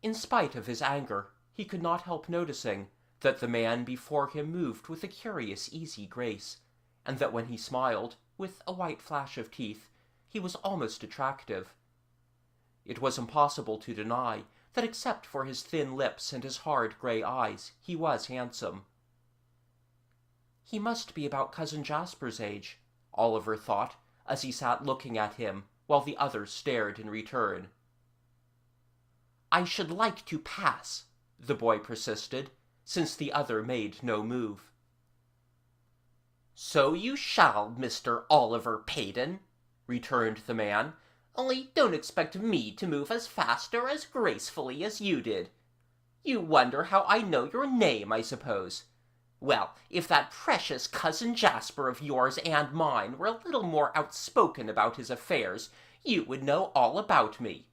Speaker 1: In spite of his anger, he could not help noticing that the man before him moved with a curious easy grace, and that when he smiled, with a white flash of teeth, he was almost attractive. It was impossible to deny that except for his thin lips and his hard grey eyes, he was handsome. He must be about Cousin Jasper's age, Oliver thought, as he sat looking at him, while the others stared in return. "I should like to pass," the boy persisted, since the other made no move. "So you shall, Mr. Oliver Payden," returned the man, "only don't expect me to move as fast or as gracefully as you did. You wonder how I know your name, I suppose. Well, if that precious Cousin Jasper of yours and mine were a little more outspoken about his affairs, you would know all about me.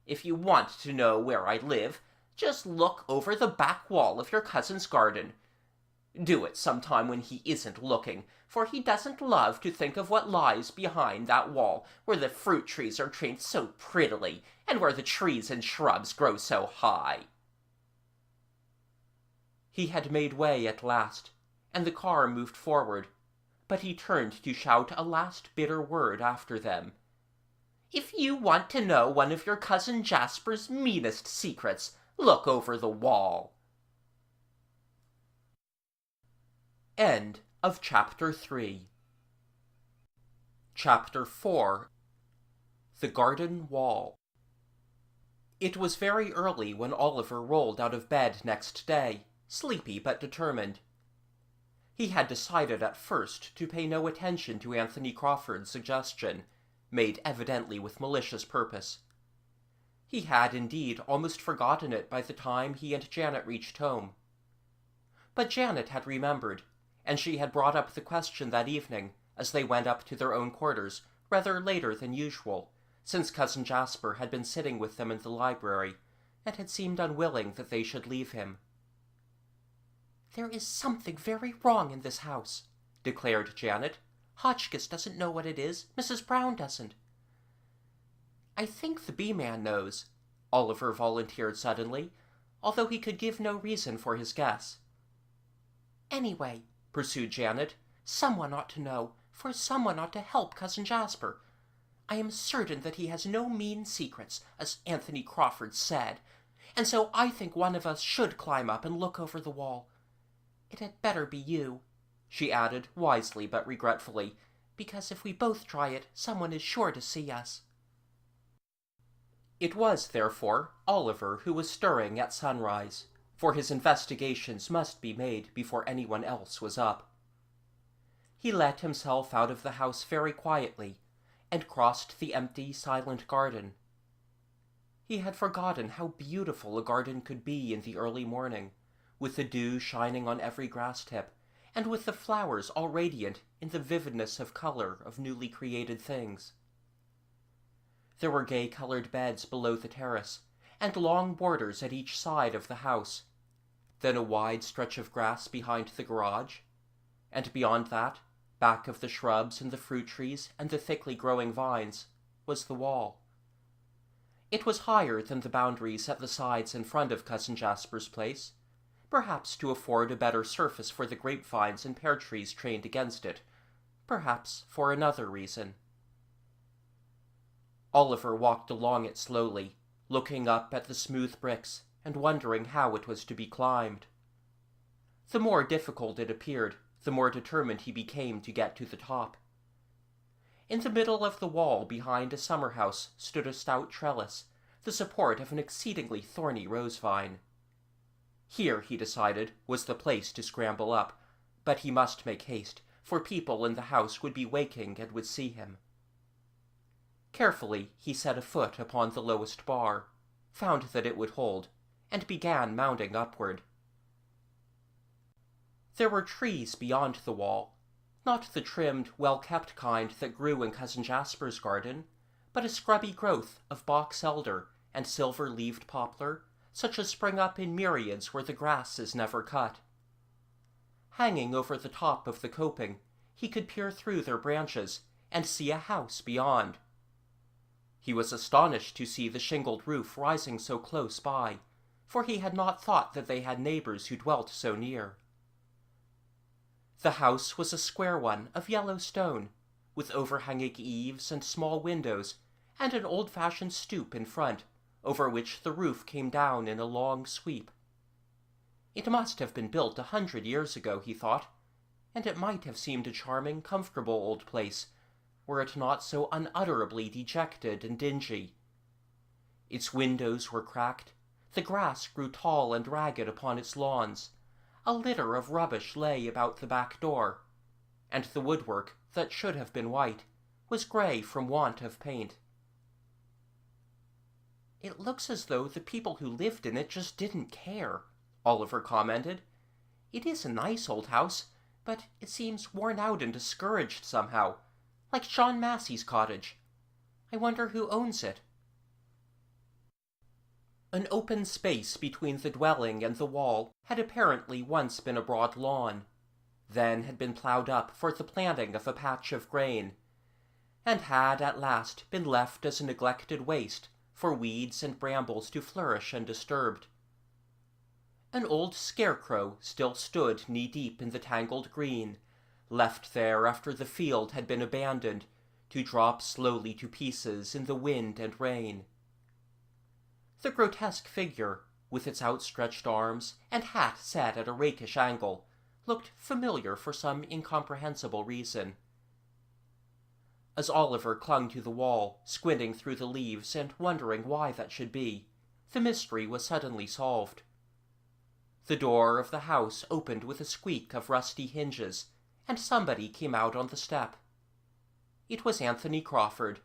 Speaker 1: If you want to know where I live, just look over the back wall of your cousin's garden. Do it sometime when he isn't looking, for he doesn't love to think of what lies behind that wall, where the fruit trees are trained so prettily, and where the trees and shrubs grow so high." He had made way at last, and the car moved forward, but he turned to shout a last bitter word after them. "If you want to know one of your Cousin Jasper's meanest secrets, look over the wall." End of Chapter 3. Chapter 4. The Garden Wall. It was very early when Oliver rolled out of bed next day, sleepy but determined. He had decided at first to pay no attention to Anthony Crawford's suggestion, made evidently with malicious purpose. He had indeed almost forgotten it by the time he and Janet reached home. But Janet had remembered, and she had brought up the question that evening as they went up to their own quarters rather later than usual, since Cousin Jasper had been sitting with them in the library, and had seemed unwilling that they should leave him. "There is something very wrong in this house," declared Janet. "Hotchkiss doesn't know what it is. Mrs. Brown doesn't." "I think the bee-man knows," Oliver volunteered suddenly, although he could give no reason for his guess. "Anyway," pursued Janet, "someone ought to know, for someone ought to help Cousin Jasper. I am certain that he has no mean secrets, as Anthony Crawford said, and so I think one of us should climb up and look over the wall. It had better be you," she added, wisely but regretfully, "because if we both try it, someone is sure to see us." It was, therefore, Oliver who was stirring at sunrise, for his investigations must be made before anyone else was up. He let himself out of the house very quietly, and crossed the empty, silent garden. He had forgotten how beautiful a garden could be in the early morning, with the dew shining on every grass tip, and with the flowers all radiant in the vividness of color of newly created things. There were gay-colored beds below the terrace, and long borders at each side of the house, then a wide stretch of grass behind the garage, and beyond that, back of the shrubs and the fruit trees and the thickly growing vines, was the wall. It was higher than the boundaries at the sides and front of Cousin Jasper's place, perhaps to afford a better surface for the grapevines and pear trees trained against it, perhaps for another reason. Oliver walked along it slowly, looking up at the smooth bricks and wondering how it was to be climbed. The more difficult it appeared, the more determined he became to get to the top. In the middle of the wall behind a summer-house stood a stout trellis, the support of an exceedingly thorny rose-vine. Here, he decided, was the place to scramble up, but he must make haste, for people in the house would be waking and would see him. Carefully he set a foot upon the lowest bar, found that it would hold, and began mounting upward. There were trees beyond the wall, not the trimmed, well-kept kind that grew in Cousin Jasper's garden, but a scrubby growth of box elder and silver-leaved poplar, such as spring up in myriads where the grass is never cut. Hanging over the top of the coping, he could peer through their branches and see a house beyond. He was astonished to see the shingled roof rising so close by, for he had not thought that they had neighbors who dwelt so near. The house was a square one of yellow stone, with overhanging eaves and small windows, and an old-fashioned stoop in front, over which the roof came down in a long sweep. It must have been built 100 years ago, he thought, and it might have seemed a charming, comfortable old place, were it not so unutterably dejected and dingy. Its windows were cracked, the grass grew tall and ragged upon its lawns, a litter of rubbish lay about the back door, and the woodwork, that should have been white, was grey from want of paint. "It looks as though the people who lived in it just didn't care," Oliver commented. "It is a nice old house, but it seems worn out and discouraged somehow, like John Massey's cottage. I wonder who owns it." An open space between the dwelling and the wall had apparently once been a broad lawn, then had been ploughed up for the planting of a patch of grain, and had at last been left as a neglected waste for weeds and brambles to flourish undisturbed. An old scarecrow still stood knee-deep in the tangled green, left there after the field had been abandoned, to drop slowly to pieces in the wind and rain. The grotesque figure, with its outstretched arms and hat set at a rakish angle, looked familiar for some incomprehensible reason. As Oliver clung to the wall, squinting through the leaves and wondering why that should be, the mystery was suddenly solved. The door of the house opened with a squeak of rusty hinges, and somebody came out on the step. It was Anthony Crawford.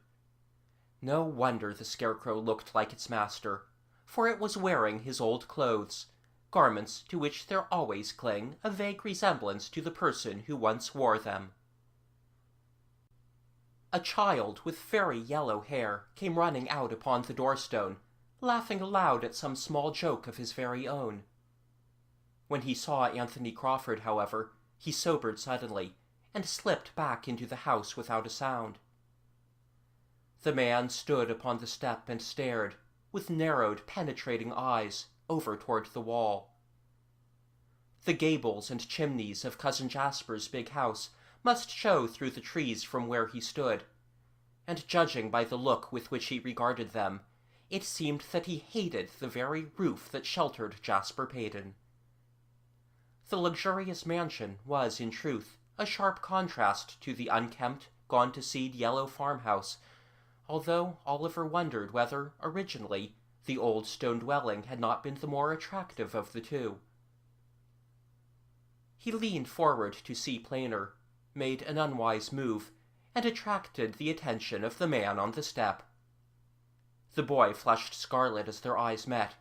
Speaker 1: No wonder the scarecrow looked like its master, for it was wearing his old clothes, garments to which there always cling a vague resemblance to the person who once wore them. A child with very yellow hair came running out upon the doorstone, laughing aloud at some small joke of his very own. When he saw Anthony Crawford, however, he sobered suddenly, and slipped back into the house without a sound. The man stood upon the step and stared, with narrowed, penetrating eyes, over toward the wall. The gables and chimneys of Cousin Jasper's big house must show through the trees from where he stood, and judging by the look with which he regarded them, it seemed that he hated the very roof that sheltered Jasper Peyton. The luxurious mansion was, in truth, a sharp contrast to the unkempt, gone-to-seed yellow farmhouse, although Oliver wondered whether, originally, the old stone dwelling had not been the more attractive of the two. He leaned forward to see plainer, made an unwise move, and attracted the attention of the man on the step. The boy flushed scarlet as their eyes met,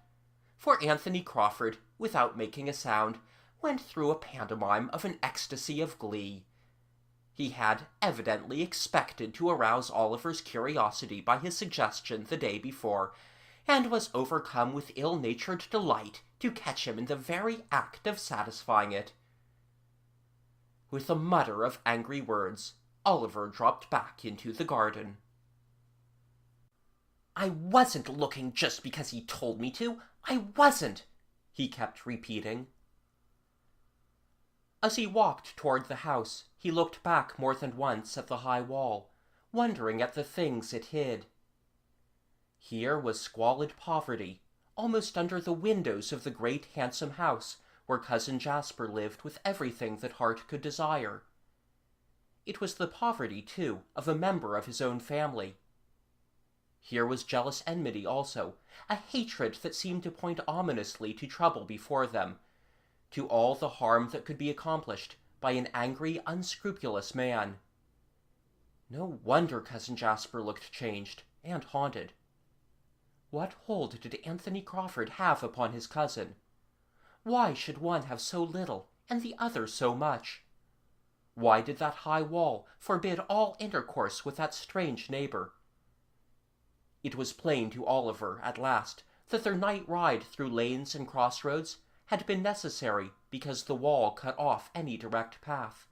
Speaker 1: for Anthony Crawford, without making a sound, went through a pantomime of an ecstasy of glee. He had evidently expected to arouse Oliver's curiosity by his suggestion the day before, and was overcome with ill-natured delight to catch him in the very act of satisfying it. With a mutter of angry words, Oliver dropped back into the garden. "I wasn't looking just because he told me to. I wasn't," he kept repeating. As he walked toward the house, he looked back more than once at the high wall, wondering at the things it hid. Here was squalid poverty, almost under the windows of the great handsome house where Cousin Jasper lived with everything that heart could desire. It was the poverty, too, of a member of his own family. Here was jealous enmity also, a hatred that seemed to point ominously to trouble before them, to all the harm that could be accomplished by an angry, unscrupulous man. No wonder Cousin Jasper looked changed and haunted. What hold did Anthony Crawford have upon his cousin? Why should one have so little and the other so much? Why did that high wall forbid all intercourse with that strange neighbor? It was plain to Oliver, at last, that their night ride through lanes and crossroads had been necessary because the wall cut off any direct path,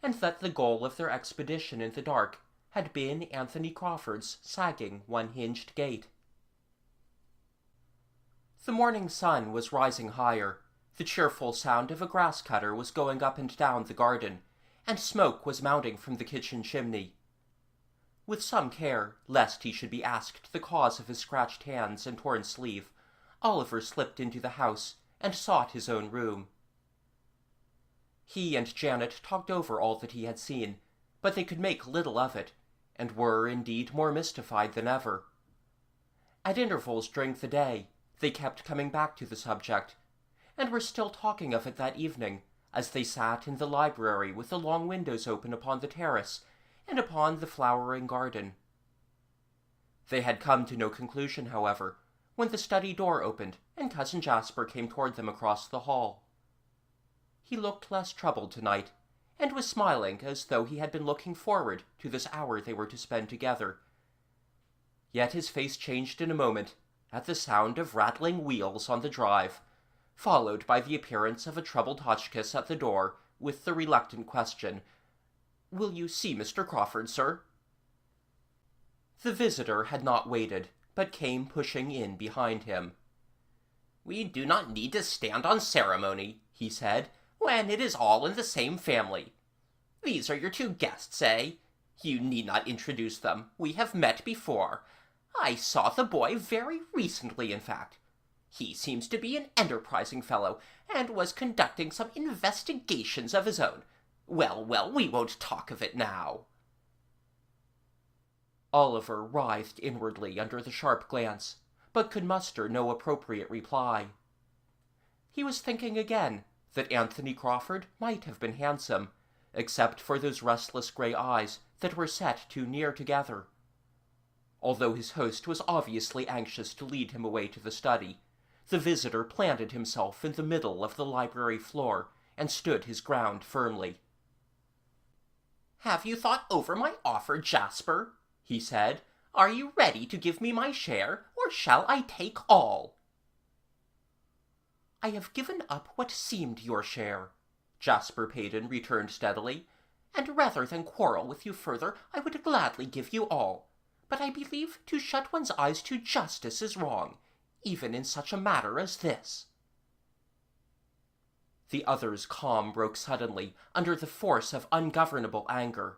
Speaker 1: and that the goal of their expedition in the dark had been Anthony Crawford's sagging one-hinged gate. The morning sun was rising higher, the cheerful sound of a grass cutter was going up and down the garden, and smoke was mounting from the kitchen chimney. With some care, lest he should be asked the cause of his scratched hands and torn sleeve, Oliver slipped into the house and sought his own room. He and Janet talked over all that he had seen, but they could make little of it, and were, indeed, more mystified than ever. At intervals during the day, they kept coming back to the subject, and were still talking of it that evening, as they sat in the library with the long windows open upon the terrace and upon the flowering garden. They had come to no conclusion, however, when the study door opened and Cousin Jasper came toward them across the hall. He looked less troubled tonight, and was smiling as though he had been looking forward to this hour they were to spend together. Yet his face changed in a moment at the sound of rattling wheels on the drive, followed by the appearance of a troubled Hotchkiss at the door with the reluctant question, "Will you see Mr. Crawford, sir?" The visitor had not waited, but came pushing in behind him. "We do not need to stand on ceremony," he said, "when it is all in the same family. These are your two guests, eh? You need not introduce them. We have met before. I saw the boy very recently, in fact. He seems to be an enterprising fellow, and was conducting some investigations of his own. Well, we won't talk of it now." Oliver writhed inwardly under the sharp glance, but could muster no appropriate reply. He was thinking again that Anthony Crawford might have been handsome, except for those restless gray eyes that were set too near together. Although his host was obviously anxious to lead him away to the study, the visitor planted himself in the middle of the library floor and stood his ground firmly. "Have you thought over my offer, Jasper?" he said. "Are you ready to give me my share, or shall I take all?" "I have given up what seemed your share," Jasper Payden returned steadily, "and rather than quarrel with you further, I would gladly give you all. But I believe to shut one's eyes to justice is wrong, even in such a matter as this." The other's calm broke suddenly under the force of ungovernable anger.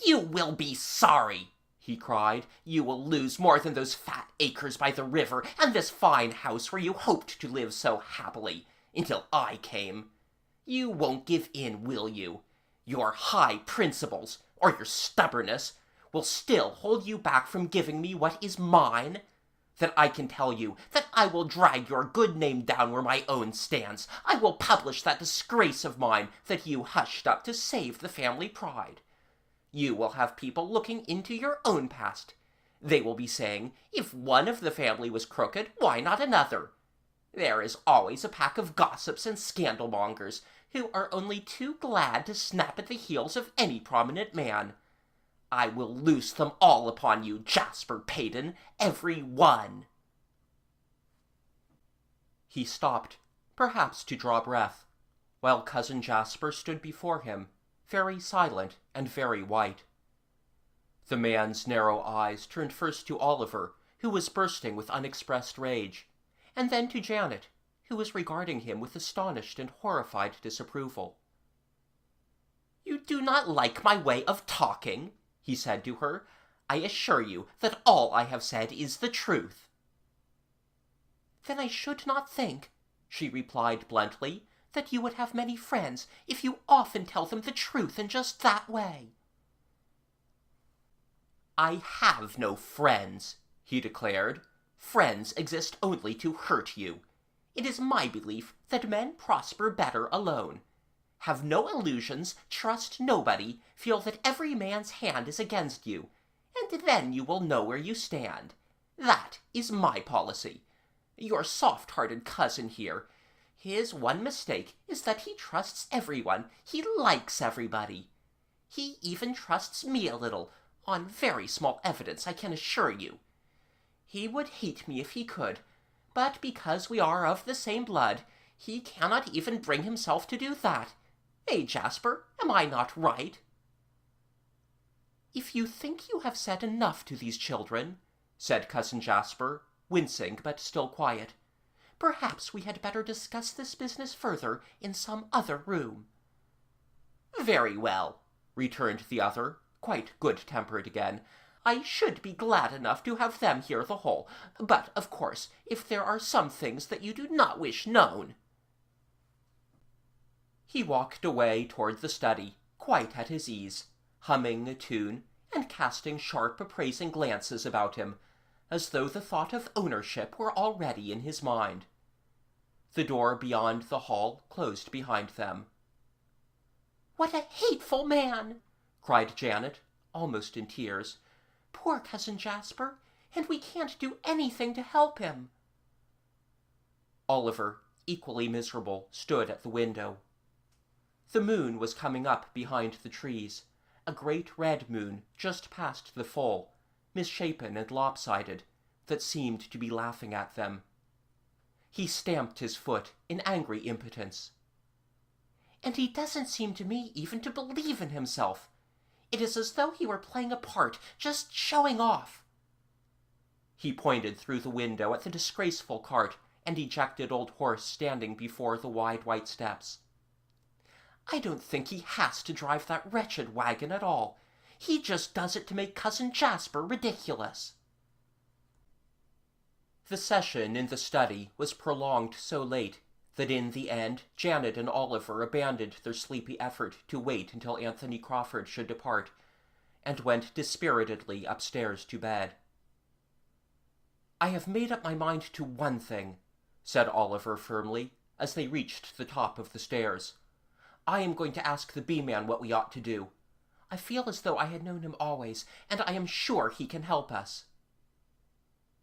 Speaker 1: "You will be sorry," he cried. "You will lose more than those fat acres by the river and this fine house where you hoped to live so happily, until I came. You won't give in, will you? Your high principles, or your stubbornness, will still hold you back from giving me what is mine? Then I can tell you that I will drag your good name down where my own stands. I will publish that disgrace of mine that you hushed up to save the family pride. You will have people looking into your own past. They will be saying, if one of the family was crooked, why not another? There is always a pack of gossips and scandalmongers who are only too glad to snap at the heels of any prominent man. I will loose them all upon you, Jasper Payden, every one." He stopped, perhaps to draw breath, while Cousin Jasper stood before him, very silent and very white. The man's narrow eyes turned first to Oliver, who was bursting with unexpressed rage, and then to Janet, who was regarding him with astonished and horrified disapproval. "You do not like my way of talking?" he said to her. "I assure you that all I have said is the truth." "Then I should not think," she replied bluntly, "that you would have many friends if you often tell them the truth in just that way." "I have no friends," he declared. "Friends exist only to hurt you. It is my belief that men prosper better alone. Have no illusions, trust nobody, feel that every man's hand is against you, and then you will know where you stand. That is my policy. Your soft-hearted cousin here, his one mistake is that he trusts everyone. He likes everybody. He even trusts me a little, on very small evidence, I can assure you. He would hate me if he could, but because we are of the same blood, he cannot even bring himself to do that. Eh, Jasper, am I not right?" "If you think you have said enough to these children," said Cousin Jasper, wincing but still quiet, "perhaps we had better discuss this business further in some other room." "Very well," returned the other, quite good-tempered again. "I should be glad enough to have them hear the whole, but, of course, if there are some things that you do not wish known—" He walked away toward the study, quite at his ease, humming a tune and casting sharp appraising glances about him, as though the thought of ownership were already in his mind. The door beyond the hall closed behind them. "What a hateful man!" cried Janet, almost in tears. "Poor Cousin Jasper, and we can't do anything to help him." Oliver, equally miserable, stood at the window. The moon was coming up behind the trees, a great red moon just past the full, misshapen and lopsided, that seemed to be laughing at them. He stamped his foot in angry impotence. "And he doesn't seem to me even to believe in himself. It is as though he were playing a part, just showing off." He pointed through the window at the disgraceful cart and dejected old horse standing before the wide white steps. "I don't think he has to drive that wretched wagon at all. He just does it to make Cousin Jasper ridiculous." The session in the study was prolonged so late that in the end Janet and Oliver abandoned their sleepy effort to wait until Anthony Crawford should depart, and went dispiritedly upstairs to bed. "I have made up my mind to one thing," said Oliver firmly, as they reached the top of the stairs. "I am going to ask the bee-man what we ought to do. I feel as though I had known him always, and I am sure he can help us."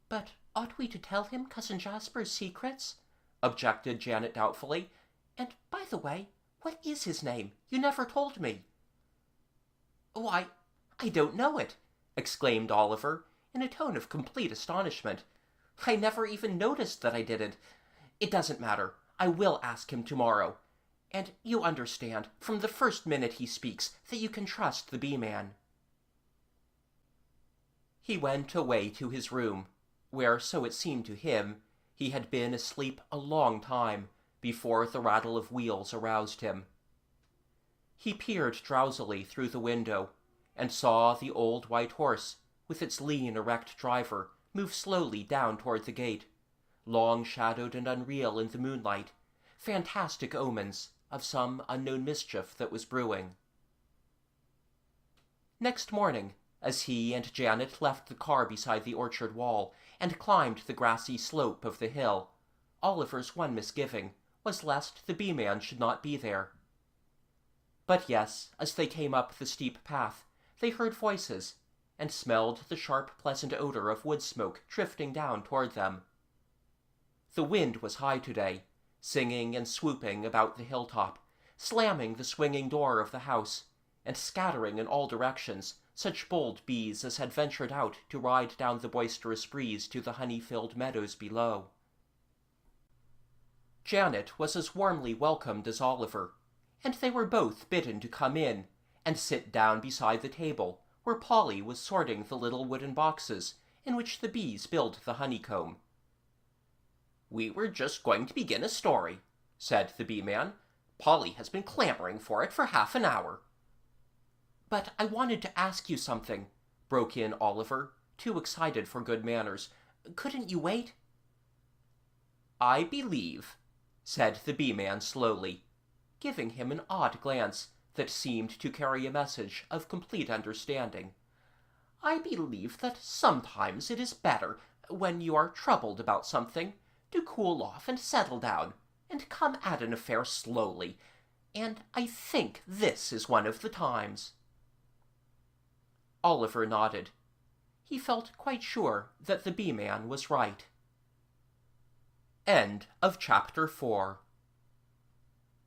Speaker 1: "But ought we to tell him Cousin Jasper's secrets?" objected Janet doubtfully. "And, by the way, what is his name? You never told me." "Why, I don't know it," exclaimed Oliver, in a tone of complete astonishment. "I never even noticed that I didn't. It doesn't matter. I will ask him tomorrow. And you understand, from the first minute he speaks, that you can trust the bee-man." He went away to his room, where, so it seemed to him, he had been asleep a long time before the rattle of wheels aroused him. He peered drowsily through the window, and saw the old white horse, with its lean, erect driver, move slowly down toward the gate, long-shadowed and unreal in the moonlight, fantastic omens of some unknown mischief that was brewing. Next morning, as he and Janet left the car beside the orchard wall and climbed the grassy slope of the hill, Oliver's one misgiving was lest the bee-man should not be there. But yes, as they came up the steep path, they heard voices, and smelled the sharp, pleasant odor of wood smoke drifting down toward them. The wind was high today, singing and swooping about the hilltop, slamming the swinging door of the house, and scattering in all directions such bold bees as had ventured out to ride down the boisterous breeze to the honey-filled meadows below. Janet was as warmly welcomed as Oliver, and they were both bidden to come in and sit down beside the table where Polly was sorting the little wooden boxes in which the bees build the honeycomb. "We were just going to begin a story," said the bee-man. "Polly has been clamoring for it for half an hour." "But I wanted to ask you something," broke in Oliver, too excited for good manners. "Couldn't you wait?" "I believe," said the bee-man slowly, giving him an odd glance that seemed to carry a message of complete understanding. "I believe that sometimes it is better, when you are troubled about something, to cool off and settle down, and come at an affair slowly, and I think this is one of the times." Oliver nodded. He felt quite sure that the bee-man was right. End of chapter 4.